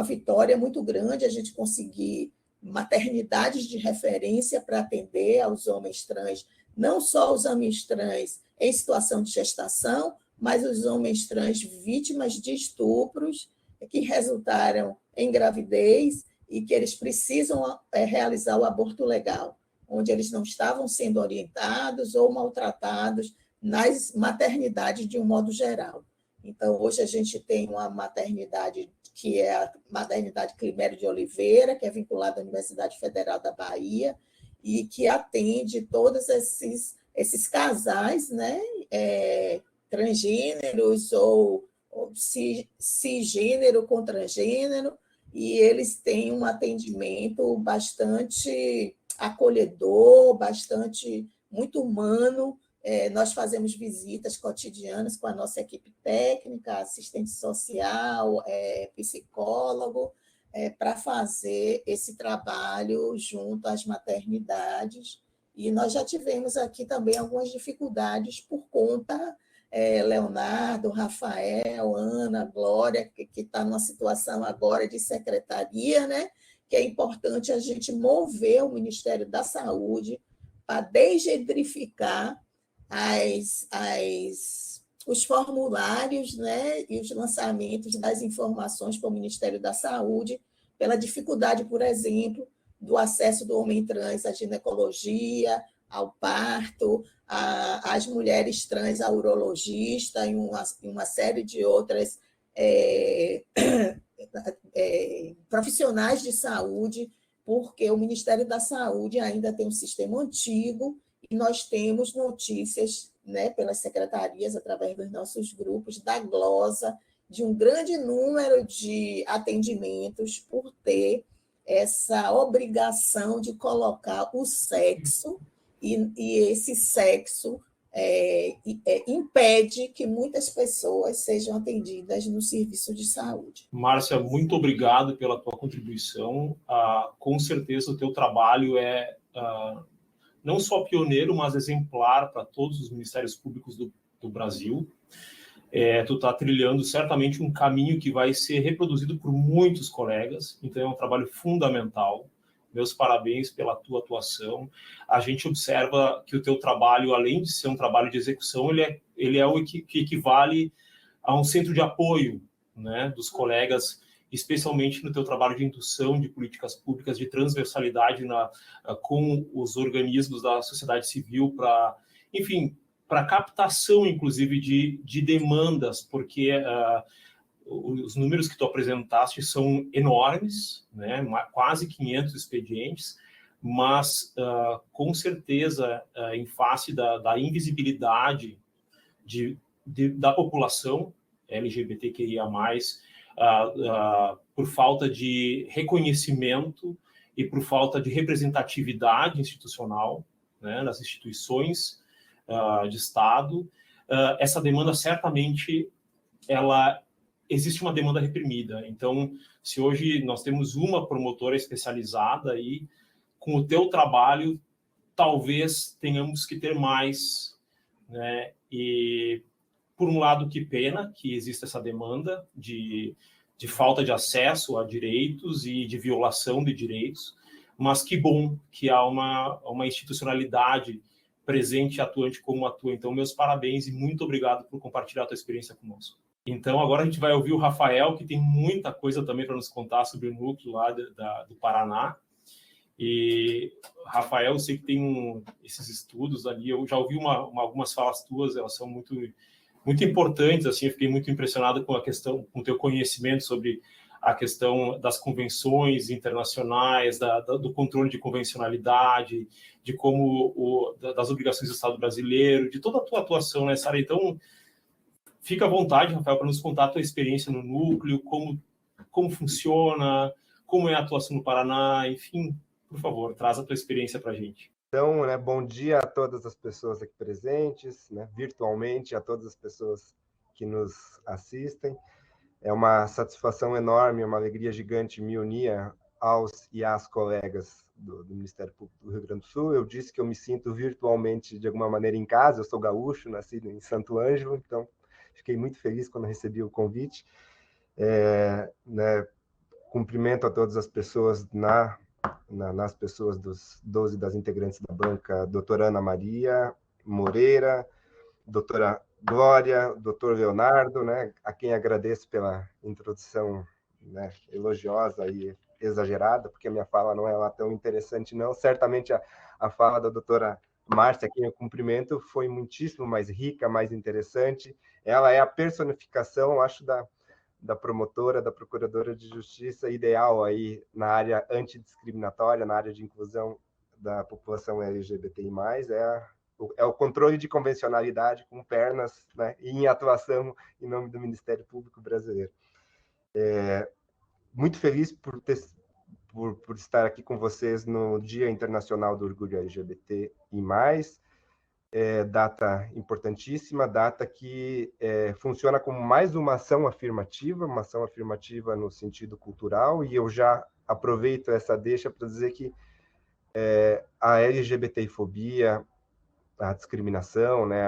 vitória muito grande a gente conseguir maternidades de referência para atender aos homens trans, não só os homens trans em situação de gestação, mas os homens trans vítimas de estupros que resultaram em gravidez e que eles precisam realizar o aborto legal, onde eles não estavam sendo orientados ou maltratados nas maternidades de um modo geral. Então, hoje a gente tem uma maternidade que é a maternidade Climério de Oliveira, que é vinculada à Universidade Federal da Bahia, e que atende todos esses casais, né, transgêneros ou cisgênero com transgênero, e eles têm um atendimento bastante acolhedor, muito humano. Nós fazemos visitas cotidianas com a nossa equipe técnica, assistente social, psicólogo, para fazer esse trabalho junto às maternidades. E nós já tivemos aqui também algumas dificuldades por conta, Leonardo, Rafael, Ana, Glória, que está numa situação agora de secretaria, né? Que é importante a gente mover o Ministério da Saúde para desgentrificar os formulários, né, e os lançamentos das informações para o Ministério da Saúde, pela dificuldade, por exemplo, do acesso do homem trans à ginecologia, ao parto, às mulheres trans ao urologista e uma série de outras profissionais de saúde, porque o Ministério da Saúde ainda tem um sistema antigo e nós temos notícias, né, pelas secretarias, através dos nossos grupos, da glosa, de um grande número de atendimentos por ter essa obrigação de colocar o sexo, e esse sexo impede que muitas pessoas sejam atendidas no serviço de saúde. Márcia, muito obrigado pela tua contribuição. Com certeza o teu trabalho é não só pioneiro, mas exemplar para todos os ministérios públicos do Brasil. Tu está trilhando certamente um caminho que vai ser reproduzido por muitos colegas, então é um trabalho fundamental. Meus parabéns pela tua atuação. A gente observa que o teu trabalho, além de ser um trabalho de execução, ele é o que equivale a um centro de apoio, né, dos colegas, especialmente no teu trabalho de indução de políticas públicas, de transversalidade com os organismos da sociedade civil para, enfim, para captação, inclusive, de demandas, porque os números que tu apresentaste são enormes, né? Quase 500 expedientes, mas, com certeza, em face da invisibilidade da população LGBTQIA+, por falta de reconhecimento e por falta de representatividade institucional, né, nas instituições de Estado, essa demanda certamente existe uma demanda reprimida. Então, se hoje nós temos uma promotora especializada aí, com o teu trabalho, talvez tenhamos que ter mais, né? E Por um lado, que pena que existe essa demanda de falta de acesso a direitos e de violação de direitos, mas que bom que há uma institucionalidade presente e atuante como atua. Então, meus parabéns e muito obrigado por compartilhar a tua experiência conosco. Então, agora a gente vai ouvir o Rafael, que tem muita coisa também para nos contar sobre o núcleo lá do Paraná. E, Rafael, eu sei que tem esses estudos ali, eu já ouvi algumas falas tuas, elas são muito, muito importantes, assim, eu fiquei muito impressionado com a questão, com o teu conhecimento sobre a questão das convenções internacionais, do controle de convencionalidade, de como das obrigações do Estado brasileiro, de toda a tua atuação nessa área. Então, fica à vontade, Rafael, para nos contar a tua experiência no núcleo, como funciona, como é a atuação no Paraná, enfim, por favor, traz a tua experiência para a gente. Então, né, bom dia a todas as pessoas aqui presentes, né, virtualmente, a todas as pessoas que nos assistem. É uma satisfação enorme, uma alegria gigante me unir aos e às colegas do Ministério Público do Rio Grande do Sul. Eu disse que eu me sinto virtualmente, de alguma maneira, em casa. Eu sou gaúcho, nascido em Santo Ângelo, então fiquei muito feliz quando recebi o convite. Né, cumprimento a todas as pessoas, nas pessoas dos 12 das integrantes da banca, doutora Ana Maria Moreira, doutora Glória, doutor Leonardo, né, a quem agradeço pela introdução, né, elogiosa e exagerada, porque a minha fala não é lá tão interessante, não. Certamente a fala da doutora Márcia, a quem eu cumprimento, foi muitíssimo mais rica, mais interessante. Ela é a personificação, acho, da promotora, da procuradora de justiça ideal aí na área antidiscriminatória, na área de inclusão da população LGBTI+, é o controle de convencionalidade com pernas, né, em atuação em nome do Ministério Público Brasileiro. Muito feliz por estar aqui com vocês no Dia Internacional do Orgulho LGBTI+, data importantíssima, data que funciona como mais uma ação afirmativa no sentido cultural, e eu já aproveito essa deixa para dizer que a LGBTfobia, a discriminação, né,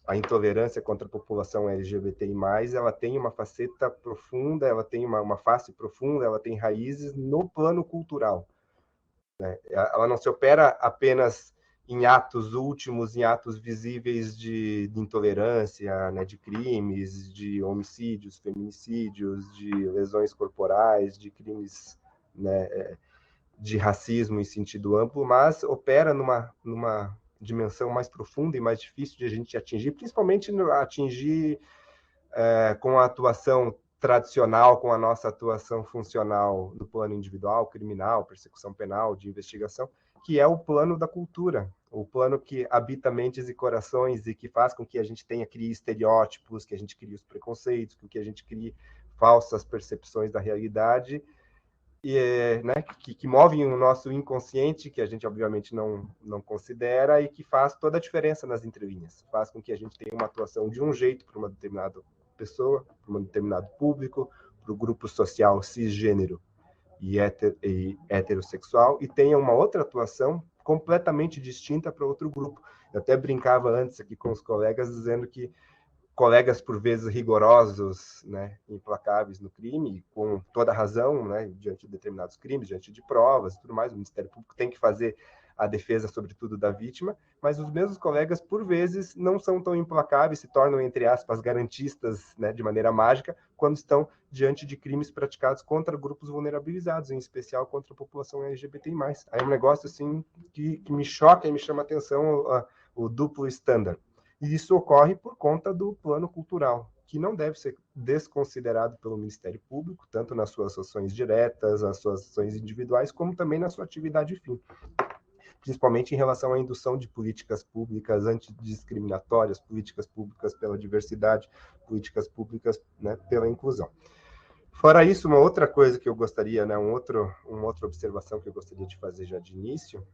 a intolerância contra a população LGBTI+, ela tem uma faceta profunda, ela tem uma face profunda, ela tem raízes no plano cultural, né? Ela não se opera apenas em atos últimos, em atos visíveis de intolerância, né, de crimes, de homicídios, feminicídios, de lesões corporais, de crimes, né, de racismo em sentido amplo, mas opera numa dimensão mais profunda e mais difícil de a gente atingir, principalmente atingir com a atuação tradicional, com a nossa atuação funcional no plano individual, criminal, persecução penal, de investigação, que é o plano da cultura, o plano que habita mentes e corações e que faz com que a gente crie estereótipos, que a gente crie os preconceitos, que a gente crie falsas percepções da realidade, né, que movem o nosso inconsciente, que a gente obviamente não considera, e que faz toda a diferença nas entrelinhas. Faz com que a gente tenha uma atuação de um jeito para uma determinada pessoa, para um determinado público, para o grupo social cisgênero e heterossexual, e tenha uma outra atuação completamente distinta para outro grupo. Eu até brincava antes aqui com os colegas, dizendo que colegas por vezes rigorosos, né, implacáveis no crime, com toda razão, né, diante de determinados crimes, diante de provas e tudo mais, o Ministério Público tem que fazer a defesa, sobretudo, da vítima, mas os mesmos colegas, por vezes, não são tão implacáveis, se tornam, entre aspas, garantistas, né, de maneira mágica, quando estão diante de crimes praticados contra grupos vulnerabilizados, em especial contra a população LGBTI+. Aí é um negócio, assim, que me choca e me chama a atenção, o duplo estándar. E isso ocorre por conta do plano cultural, que não deve ser desconsiderado pelo Ministério Público, tanto nas suas ações diretas, nas suas ações individuais, como também na sua atividade fim, principalmente em relação à indução de políticas públicas antidiscriminatórias, políticas públicas pela diversidade, políticas públicas, né, pela inclusão. Fora isso, uma outra coisa que eu gostaria, né, uma outra observação que eu gostaria de fazer já de início,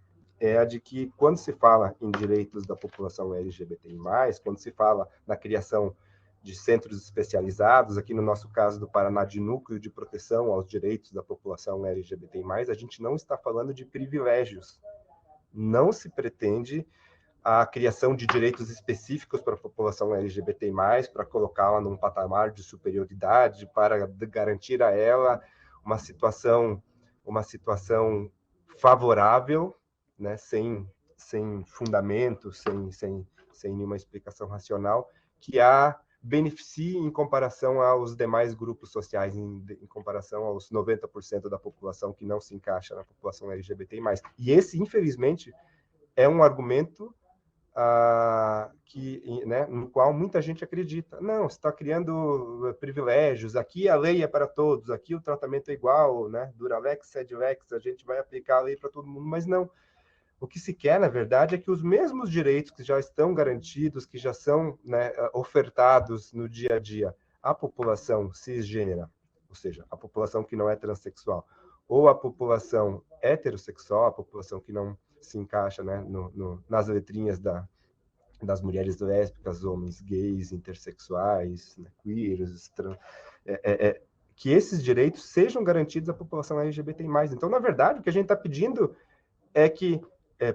é a de que, quando se fala em direitos da população LGBTI+, quando se fala na criação de centros especializados, aqui no nosso caso do Paraná, de núcleo de proteção aos direitos da população LGBTI+, a gente não está falando de privilégios. Não se pretende a criação de direitos específicos para a população LGBT+, para colocá-la num patamar de superioridade, para garantir a ela uma situação favorável, né, sem fundamento, sem nenhuma explicação racional, que a beneficie em comparação aos demais grupos sociais, em comparação aos 90% da população que não se encaixa na população LGBT+. E esse, infelizmente, é um argumento né, no qual muita gente acredita. Não, você está criando privilégios, aqui a lei é para todos, aqui o tratamento é igual, né? Duralex, Sedlex, a gente vai aplicar a lei para todo mundo, mas não. O que se quer, na verdade, é que os mesmos direitos que já estão garantidos, que já são, né, ofertados no dia a dia à população cisgênera, ou seja, a população que não é transexual, ou a população heterossexual, a população que não se encaixa, né, nas letrinhas das mulheres lésbicas, homens gays, intersexuais, né, queers, que esses direitos sejam garantidos à população LGBT+. Então, na verdade, o que a gente está pedindo é que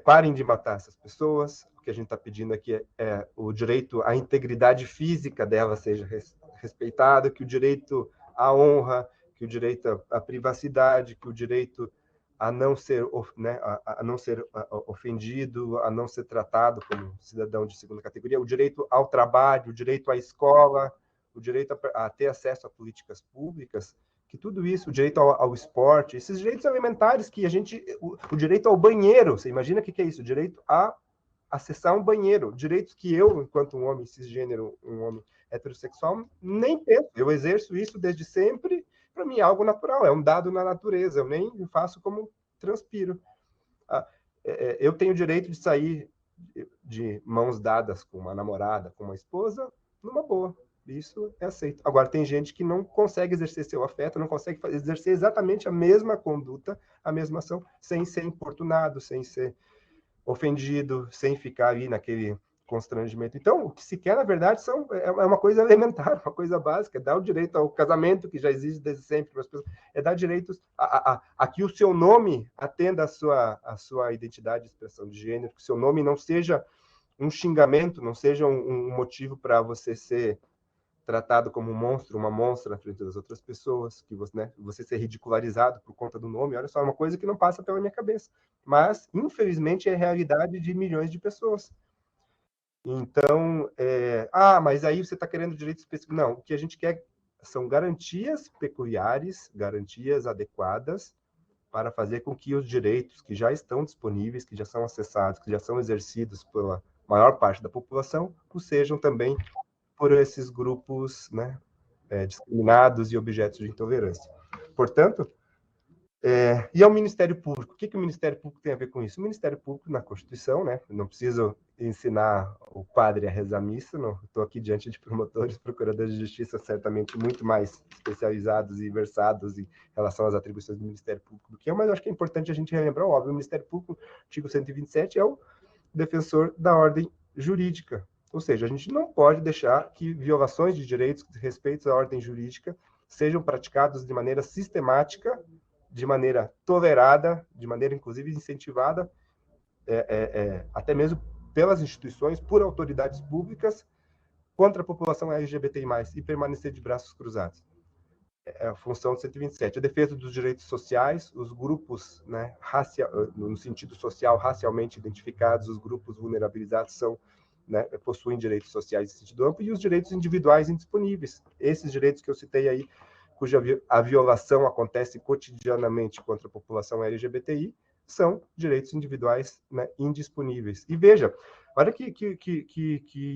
parem de matar essas pessoas. O que a gente está pedindo aqui é o direito à integridade física dela seja respeitado, que o direito à honra, que o direito à privacidade, que o direito a não ser, né, a não ser ofendido, a não ser tratado como cidadão de segunda categoria, o direito ao trabalho, o direito à escola, o direito a ter acesso a políticas públicas, que tudo isso, o direito ao esporte, esses direitos elementares que o direito ao banheiro, você imagina o que é isso? O direito a acessar um banheiro, direitos que eu, enquanto um homem cisgênero, um homem heterossexual, nem penso, eu exerço isso desde sempre. Para mim é algo natural, é um dado na natureza, eu nem faço como transpiro. Eu tenho o direito de sair de mãos dadas com uma namorada, com uma esposa, numa boa. Isso é aceito. Agora, tem gente que não consegue exercer seu afeto, não consegue exercer exatamente a mesma conduta, a mesma ação, sem ser importunado, sem ser ofendido, sem ficar ali naquele constrangimento. Então, o que se quer, na verdade, é uma coisa elementar, uma coisa básica, é dar o direito ao casamento, que já existe desde sempre, é dar direitos a que o seu nome atenda à sua identidade e expressão de gênero, que o seu nome não seja um xingamento, não seja um motivo para você ser tratado como um monstro, uma monstra na frente das outras pessoas, que você ser ridicularizado por conta do nome. Olha só, é uma coisa que não passa pela minha cabeça. Mas, infelizmente, é a realidade de milhões de pessoas. Então, mas aí você está querendo direito específico. Não, o que a gente quer são garantias peculiares, garantias adequadas, para fazer com que os direitos que já estão disponíveis, que já são acessados, que já são exercidos pela maior parte da população, o sejam também por esses grupos, né, discriminados e objetos de intolerância. Portanto, e ao Ministério Público. O que o Ministério Público tem a ver com isso? O Ministério Público, na Constituição, né, não preciso ensinar o padre a rezar missa, não estou aqui diante de promotores, procuradores de justiça, certamente muito mais especializados e versados em relação às atribuições do Ministério Público do que eu, mas acho que é importante a gente relembrar, óbvio, o Ministério Público, artigo 127, é o defensor da ordem jurídica. Ou seja, a gente não pode deixar que violações de direitos respeitos à ordem jurídica sejam praticados de maneira sistemática, de maneira tolerada, de maneira, inclusive, incentivada, até mesmo pelas instituições, por autoridades públicas, contra a população LGBTI+, e permanecer de braços cruzados. É a função do 127. A defesa dos direitos sociais, os grupos, né, no sentido social, racialmente identificados, os grupos vulnerabilizados né, possuem direitos sociais em sentido amplo, e os direitos individuais indisponíveis. Esses direitos que eu citei aí, cuja a violação acontece cotidianamente contra a população LGBTI, são direitos individuais, né, indisponíveis. E veja, olha que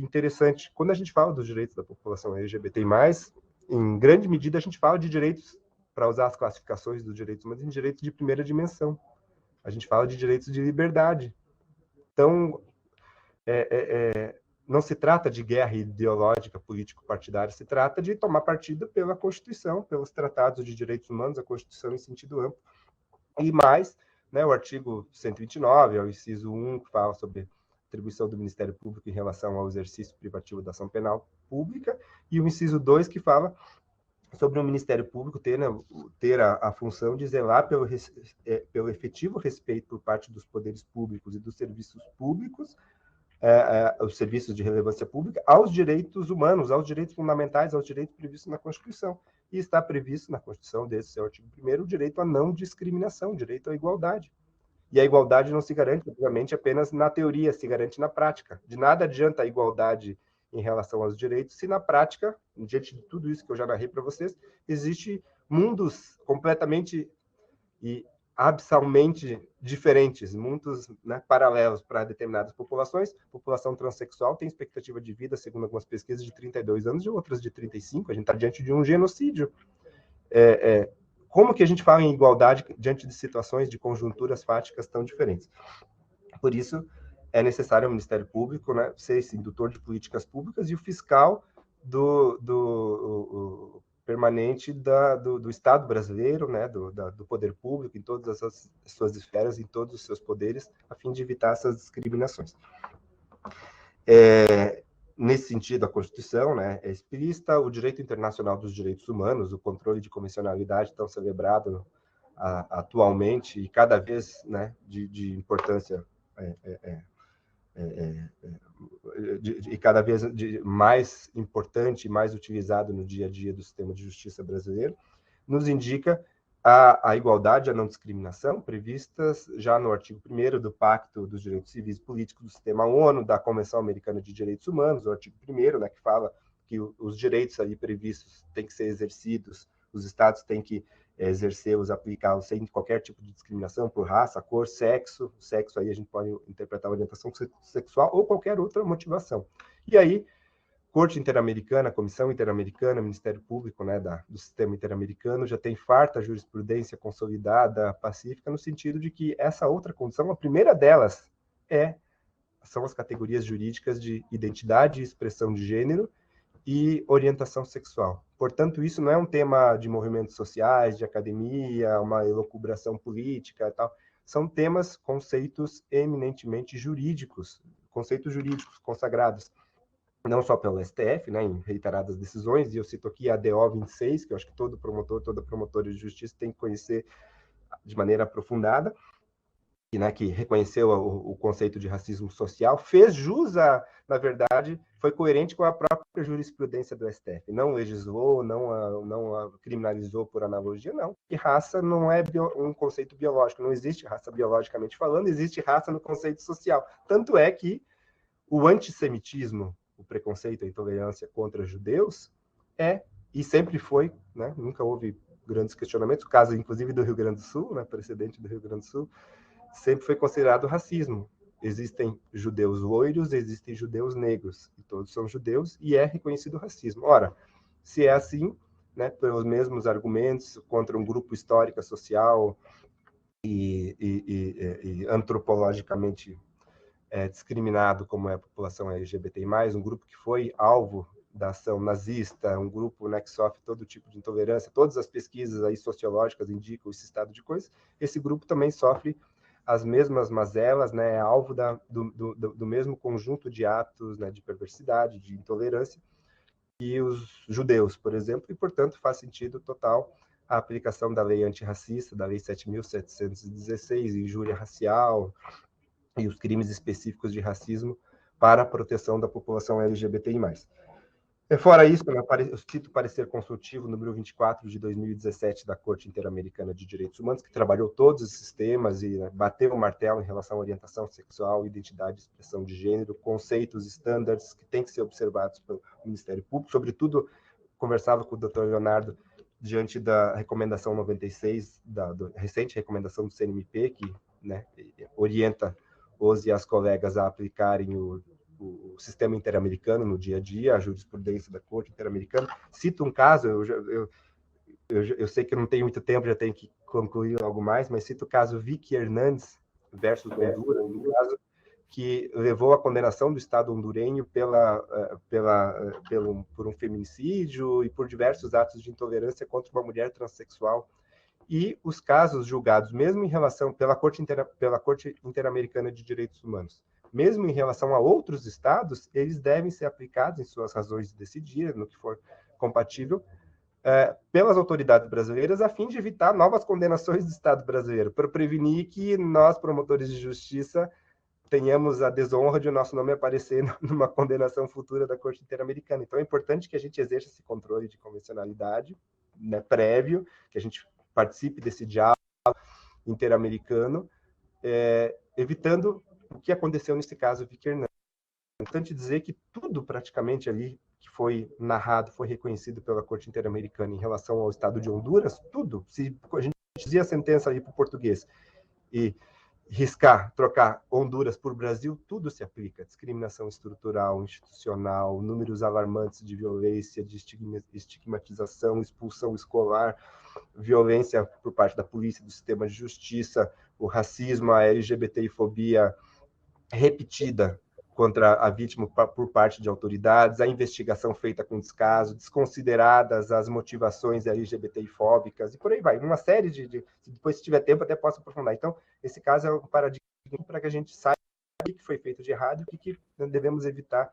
interessante, quando a gente fala dos direitos da população LGBTI+, em grande medida a gente fala de direitos, para usar as classificações dos direitos humanos, em direitos de primeira dimensão. A gente fala de direitos de liberdade. Então, não se trata de guerra ideológica, político-partidária, se trata de tomar partido pela Constituição, pelos tratados de direitos humanos, a Constituição em sentido amplo. E mais, né, o artigo 129, é o inciso 1, que fala sobre atribuição do Ministério Público em relação ao exercício privativo da ação penal pública, e o inciso 2, que fala sobre o Ministério Público ter a função de zelar pelo efetivo respeito por parte dos poderes públicos e dos serviços públicos os serviços de relevância pública aos direitos humanos, aos direitos fundamentais, aos direitos previstos na Constituição. E está previsto na Constituição, desde o seu artigo 1º, o direito à não discriminação, o direito à igualdade. E a igualdade não se garante, obviamente, apenas na teoria, se garante na prática. De nada adianta a igualdade em relação aos direitos, se na prática, diante de tudo isso que eu já narrei para vocês, existe mundos completamente e abssalmente diferentes, mundos, né, paralelos para determinadas populações. A população transexual tem expectativa de vida, segundo algumas pesquisas, de 32 anos e outras de 35. A gente está diante de um genocídio. Como que a gente fala em igualdade diante de situações, de conjunturas fáticas tão diferentes? Por isso, é necessário o Ministério Público, né, ser esse indutor de políticas públicas e o fiscal permanente do Estado brasileiro, né, do poder público, em todas as suas esferas, em todos os seus poderes, a fim de evitar essas discriminações. Nesse sentido, a Constituição, né, é explícita, o direito internacional dos direitos humanos, o controle de convencionalidade tão celebrado atualmente e cada vez, né, de importância e cada vez mais importante, mais utilizado no dia a dia do sistema de justiça brasileiro, nos indica a igualdade e a não discriminação, previstas já no artigo 1º do Pacto dos Direitos Civis e Políticos do Sistema ONU, da Convenção Americana de Direitos Humanos, o artigo 1º, né, que fala que os direitos ali previstos têm que ser exercidos, os estados têm que exercê-los, aplicá-los sem qualquer tipo de discriminação por raça, cor, sexo. Sexo aí a gente pode interpretar orientação sexual ou qualquer outra motivação. E aí, Corte Interamericana, Comissão Interamericana, Ministério Público, né, do sistema interamericano, já tem farta jurisprudência consolidada, pacífica, no sentido de que essa outra condição, a primeira delas, são as categorias jurídicas de identidade e expressão de gênero e orientação sexual. Portanto, isso não é um tema de movimentos sociais, de academia, uma elucubração política e tal. São temas, conceitos eminentemente jurídicos, conceitos jurídicos consagrados, não só pelo STF, né, em reiteradas decisões, e eu cito aqui a DO 26, que eu acho que todo promotor, toda promotora de justiça tem que conhecer de maneira aprofundada, né, que reconheceu o conceito de racismo social, fez jus na verdade, foi coerente com a própria jurisprudência do STF. Não legislou, não criminalizou por analogia, não. E raça não é um conceito biológico, não existe raça biologicamente falando, existe raça no conceito social. Tanto é que o antissemitismo, o preconceito, a intolerância contra judeus, e sempre foi, né, nunca houve grandes questionamentos, o caso, inclusive, do Rio Grande do Sul, né, precedente do Rio Grande do Sul, sempre foi considerado racismo. Existem judeus loiros, existem judeus negros, e todos são judeus, e é reconhecido racismo. Ora, se é assim, né, pelos mesmos argumentos, contra um grupo histórico, social e antropologicamente discriminado, como é a população LGBTI+, um grupo que foi alvo da ação nazista, um grupo, né, que sofre todo tipo de intolerância, todas as pesquisas aí sociológicas indicam esse estado de coisas, esse grupo também sofre as mesmas mazelas, né, alvo do mesmo conjunto de atos, né, de perversidade, de intolerância, e os judeus, por exemplo, e, portanto, faz sentido total a aplicação da lei antirracista, da lei 7.716, injúria racial e os crimes específicos de racismo para a proteção da população LGBTI+. Fora isso, né, eu cito o parecer consultivo número 24 de 2017 da Corte Interamericana de Direitos Humanos, que trabalhou todos esses temas e, né, bateu o martelo em relação à orientação sexual, identidade e expressão de gênero, conceitos, estándares que têm que ser observados pelo Ministério Público. Sobretudo, conversava com o Dr. Leonardo diante da recomendação 96, da recente recomendação do CNMP, que, né, orienta os e as colegas a aplicarem o sistema interamericano no dia a dia, a jurisprudência da Corte Interamericana. Cito um caso, eu sei que eu não tenho muito tempo, já tenho que concluir algo mais, mas cito o caso Vicky Hernandes versus Honduras, um caso que levou à condenação do Estado hondurenho por um feminicídio e por diversos atos de intolerância contra uma mulher transexual. E os casos julgados, mesmo em relação pela Corte Interamericana de Direitos Humanos, mesmo em relação a outros estados, eles devem ser aplicados em suas razões de decidir, no que for compatível, pelas autoridades brasileiras, a fim de evitar novas condenações do Estado brasileiro, para prevenir que nós, promotores de justiça, tenhamos a desonra de o nosso nome aparecer numa condenação futura da Corte Interamericana. Então, é importante que a gente exerça esse controle de convencionalidade, né, prévio, que a gente participe desse diálogo interamericano, evitando o que aconteceu nesse caso Vicky Hernandes. É importante dizer que tudo praticamente ali que foi narrado, foi reconhecido pela Corte Interamericana em relação ao Estado de Honduras, tudo, se a gente dizia a sentença ali para o português e riscar, trocar Honduras por Brasil, tudo se aplica. Discriminação estrutural, institucional, números alarmantes de violência, de estigmatização, expulsão escolar, violência por parte da polícia, do sistema de justiça, o racismo, a LGBTfobia repetida contra a vítima por parte de autoridades, a investigação feita com descaso, desconsideradas as motivações LGBTfóbicas, e por aí vai. Uma série se depois, se tiver tempo, até posso aprofundar. Então, esse caso é um paradigma para que a gente saiba o que foi feito de errado e o que devemos evitar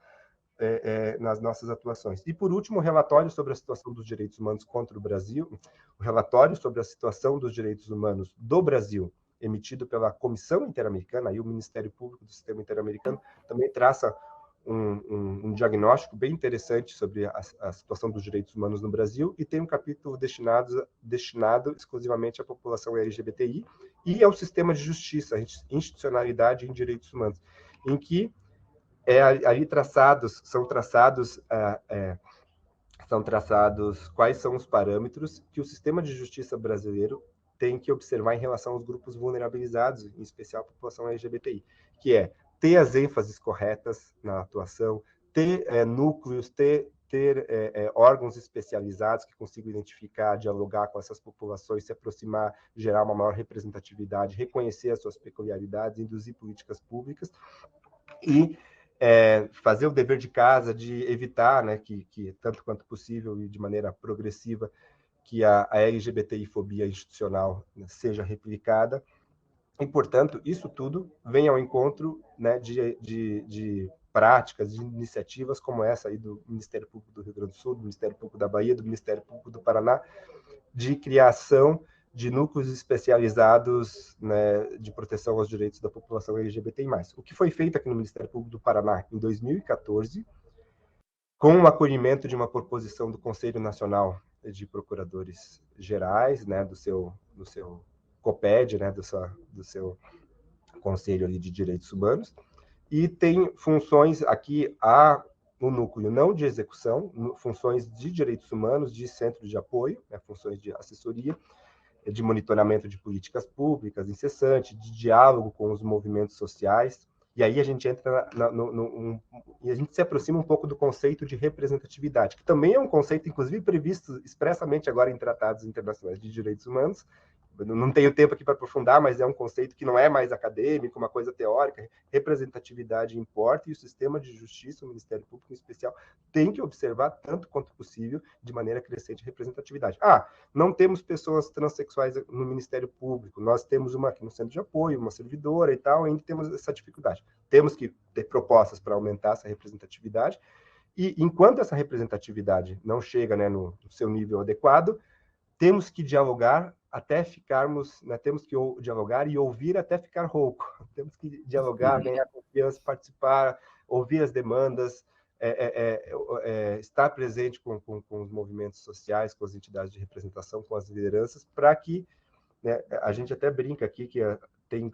nas nossas atuações. E, por último, o relatório sobre a situação dos direitos humanos contra o Brasil, o relatório sobre a situação dos direitos humanos do Brasil, emitido pela Comissão Interamericana, aí o Ministério Público do Sistema Interamericano, também traça um diagnóstico bem interessante sobre a situação dos direitos humanos no Brasil, e tem um capítulo destinado exclusivamente à população LGBTI e ao sistema de justiça, institucionalidade em direitos humanos, em que ali são traçados quais são os parâmetros que o sistema de justiça brasileiro tem que observar em relação aos grupos vulnerabilizados, em especial a população LGBTI, que é ter as ênfases corretas na atuação, ter núcleos, ter órgãos especializados que consigam identificar, dialogar com essas populações, se aproximar, gerar uma maior representatividade, reconhecer as suas peculiaridades, induzir políticas públicas e fazer o dever de casa de evitar, né, que tanto quanto possível e de maneira progressiva, que a LGBTI-fobia institucional, né, seja replicada. E, portanto, isso tudo vem ao encontro, né, de práticas, de iniciativas como essa aí do Ministério Público do Rio Grande do Sul, do Ministério Público da Bahia, do Ministério Público do Paraná, de criação de núcleos especializados, né, de proteção aos direitos da população LGBTI+. O que foi feito aqui no Ministério Público do Paraná em 2014, com o acolhimento de uma proposição do Conselho Nacional de Procuradores Gerais, né, do seu COPED, né, do seu Conselho ali de Direitos Humanos, e tem funções aqui, o núcleo não de execução, funções de direitos humanos, de centro de apoio, né, funções de assessoria, de monitoramento de políticas públicas incessante, de diálogo com os movimentos sociais. E aí a gente entra e a gente se aproxima um pouco do conceito de representatividade, que também é um conceito, inclusive, previsto expressamente agora em tratados internacionais de direitos humanos. Não tenho tempo aqui para aprofundar, mas é um conceito que não é mais acadêmico, uma coisa teórica. Representatividade importa, e o sistema de justiça, o Ministério Público em especial, tem que observar, tanto quanto possível, de maneira crescente, representatividade. Não temos pessoas transexuais no Ministério Público, nós temos uma aqui no centro de apoio, uma servidora e tal, ainda temos essa dificuldade. Temos que ter propostas para aumentar essa representatividade, e enquanto essa representatividade não chega, né, no seu nível adequado, temos que dialogar até ficarmos, né, temos que dialogar e ouvir até ficar rouco. Temos que dialogar, ganhar confiança, participar, ouvir as demandas, estar presente com os movimentos sociais, com as entidades de representação, com as lideranças, para que, né, a gente até brinca aqui que tem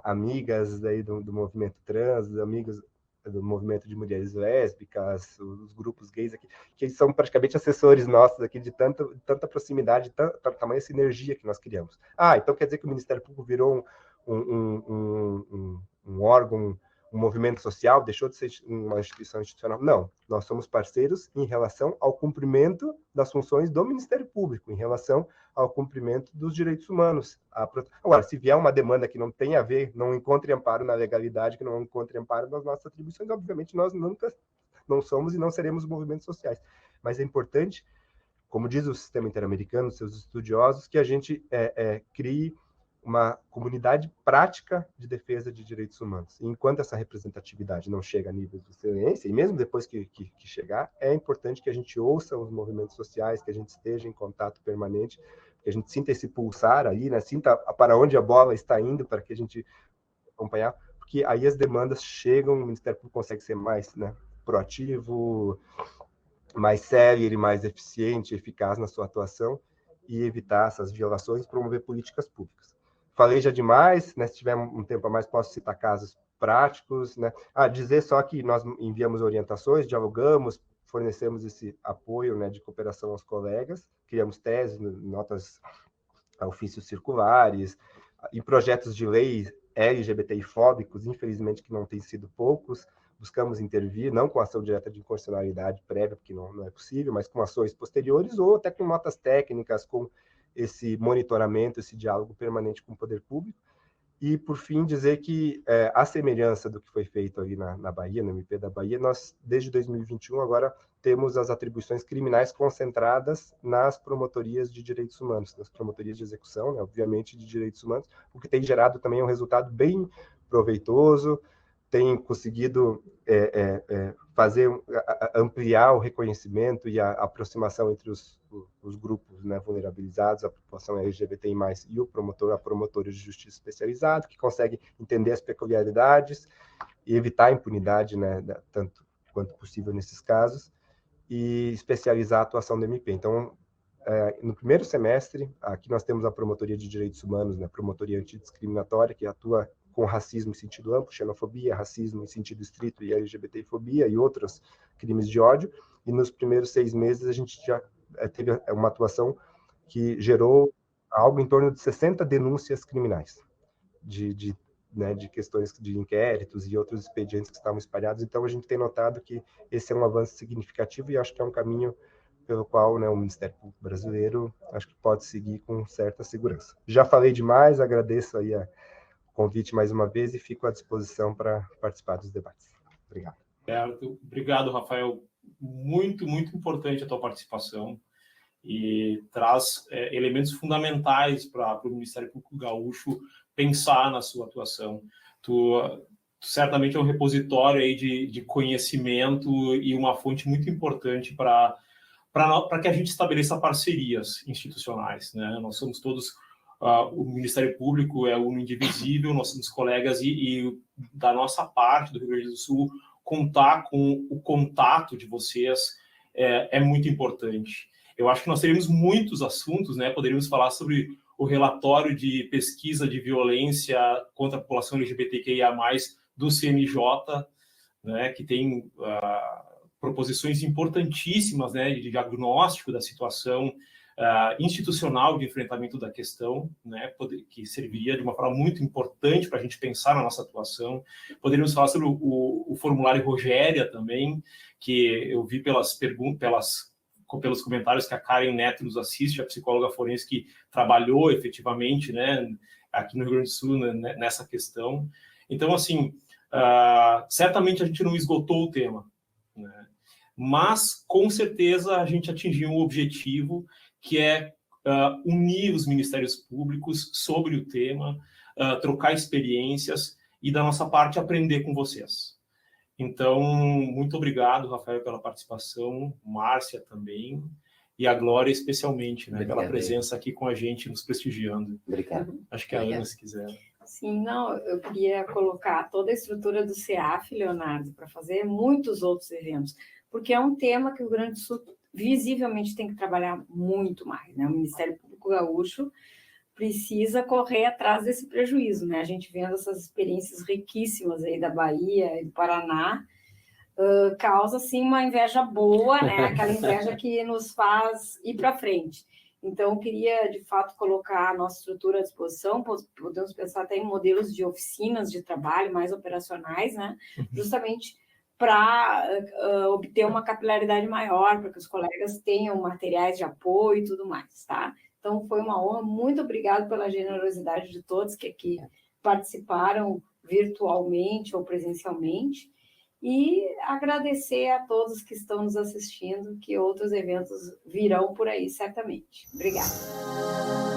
amigas aí do movimento trans, amigas do movimento de mulheres lésbicas, os grupos gays aqui, que são praticamente assessores nossos aqui, de tanta proximidade, tamanha sinergia que nós criamos. Então quer dizer que o Ministério Público virou um órgão, um movimento social, deixou de ser uma instituição institucional? Não, nós somos parceiros em relação ao cumprimento das funções do Ministério Público, em relação ao cumprimento dos direitos humanos. Agora, se vier uma demanda que não tem a ver, não encontre amparo na legalidade, que não encontre amparo nas nossas atribuições, obviamente nós nunca não somos e não seremos movimentos sociais. Mas é importante, como diz o sistema interamericano, seus estudiosos, que a gente crie uma comunidade prática de defesa de direitos humanos. E enquanto essa representatividade não chega a nível de excelência, e mesmo depois que chegar, é importante que a gente ouça os movimentos sociais, que a gente esteja em contato permanente, que a gente sinta esse pulsar aí, né? Sinta para onde a bola está indo, para que a gente acompanhar, porque aí as demandas chegam, o Ministério Público consegue ser mais, né, proativo, mais sério e mais eficiente, eficaz na sua atuação e evitar essas violações e promover políticas públicas. Falei já demais, né? Se tiver um tempo a mais, posso citar casos práticos, né? Dizer só que nós enviamos orientações, dialogamos, fornecemos esse apoio, né, de cooperação aos colegas, criamos teses, notas, ofícios circulares e projetos de lei LGBTI-fóbicos, infelizmente que não têm sido poucos. Buscamos intervir, não com ação direta de inconstitucionalidade prévia, porque não é possível, mas com ações posteriores ou até com notas técnicas, com esse monitoramento, esse diálogo permanente com o poder público. E, por fim, dizer que, a semelhança do que foi feito ali na Bahia, no MP da Bahia, nós, desde 2021, agora temos as atribuições criminais concentradas nas promotorias de direitos humanos, nas promotorias de execução, né, obviamente, de direitos humanos, o que tem gerado também um resultado bem proveitoso, tem conseguido ampliar o reconhecimento e a aproximação entre os grupos, né, vulnerabilizados, a população LGBTI+, e a promotora de justiça especializado, que consegue entender as peculiaridades e evitar a impunidade, né, tanto quanto possível nesses casos, e especializar a atuação do MP. Então, no primeiro semestre, aqui nós temos a Promotoria de Direitos Humanos, né, Promotoria Antidiscriminatória, que atua com racismo em sentido amplo, xenofobia, racismo em sentido estrito e LGBTfobia e outros crimes de ódio. E nos primeiros 6 meses a gente já teve uma atuação que gerou algo em torno de 60 denúncias criminais de questões de inquéritos e outros expedientes que estavam espalhados. Então a gente tem notado que esse é um avanço significativo e acho que é um caminho pelo qual, né, o Ministério Público brasileiro acho que pode seguir com certa segurança. Já falei demais, agradeço aí convite mais uma vez e fico à disposição para participar dos debates. Obrigado. Certo. Obrigado, Rafael. Muito, muito importante a tua participação e traz elementos fundamentais para o Ministério Público Gaúcho pensar na sua atuação. Tu certamente é um repositório aí de conhecimento e uma fonte muito importante para que a gente estabeleça parcerias institucionais, né? Nós somos todos... o Ministério Público é uno indivisível, nós somos colegas e da nossa parte, do Rio Grande do Sul, contar com o contato de vocês é muito importante. Eu acho que nós teríamos muitos assuntos, né? Poderíamos falar sobre o relatório de pesquisa de violência contra a população LGBTQIA+, do CNJ, né? Que tem proposições importantíssimas, né? De diagnóstico da situação institucional de enfrentamento da questão, né, que serviria de uma forma muito importante para a gente pensar na nossa atuação. Poderíamos falar sobre o formulário Rogéria também, que eu vi pelos comentários que a Karen Neto nos assiste, a psicóloga forense que trabalhou efetivamente, né, aqui no Rio Grande do Sul, né, nessa questão. Então, assim, certamente a gente não esgotou o tema, né, mas, com certeza, a gente atingiu um objetivo que é unir os ministérios públicos sobre o tema, trocar experiências e, da nossa parte, aprender com vocês. Então, muito obrigado, Rafael, pela participação, Márcia também, e a Glória especialmente, né, pela presença aqui com a gente, nos prestigiando. Obrigado. Acho que a Ana, se quiser. Sim, não, eu queria colocar toda a estrutura do CEAF, Leonardo, para fazer muitos outros eventos, porque é um tema que o Rio Grande do Sul visivelmente tem que trabalhar muito mais, né? O Ministério Público Gaúcho precisa correr atrás desse prejuízo, né? A gente vendo essas experiências riquíssimas aí da Bahia e do Paraná, causa, assim, uma inveja boa, né? Aquela inveja que nos faz ir para frente. Então, eu queria, de fato, colocar a nossa estrutura à disposição, podemos pensar até em modelos de oficinas de trabalho mais operacionais, né? Justamente para obter uma capilaridade maior, para que os colegas tenham materiais de apoio e tudo mais, tá? Então, foi uma honra. Muito obrigado pela generosidade de todos que aqui participaram virtualmente ou presencialmente. E agradecer a todos que estão nos assistindo, que outros eventos virão por aí, certamente. Obrigada.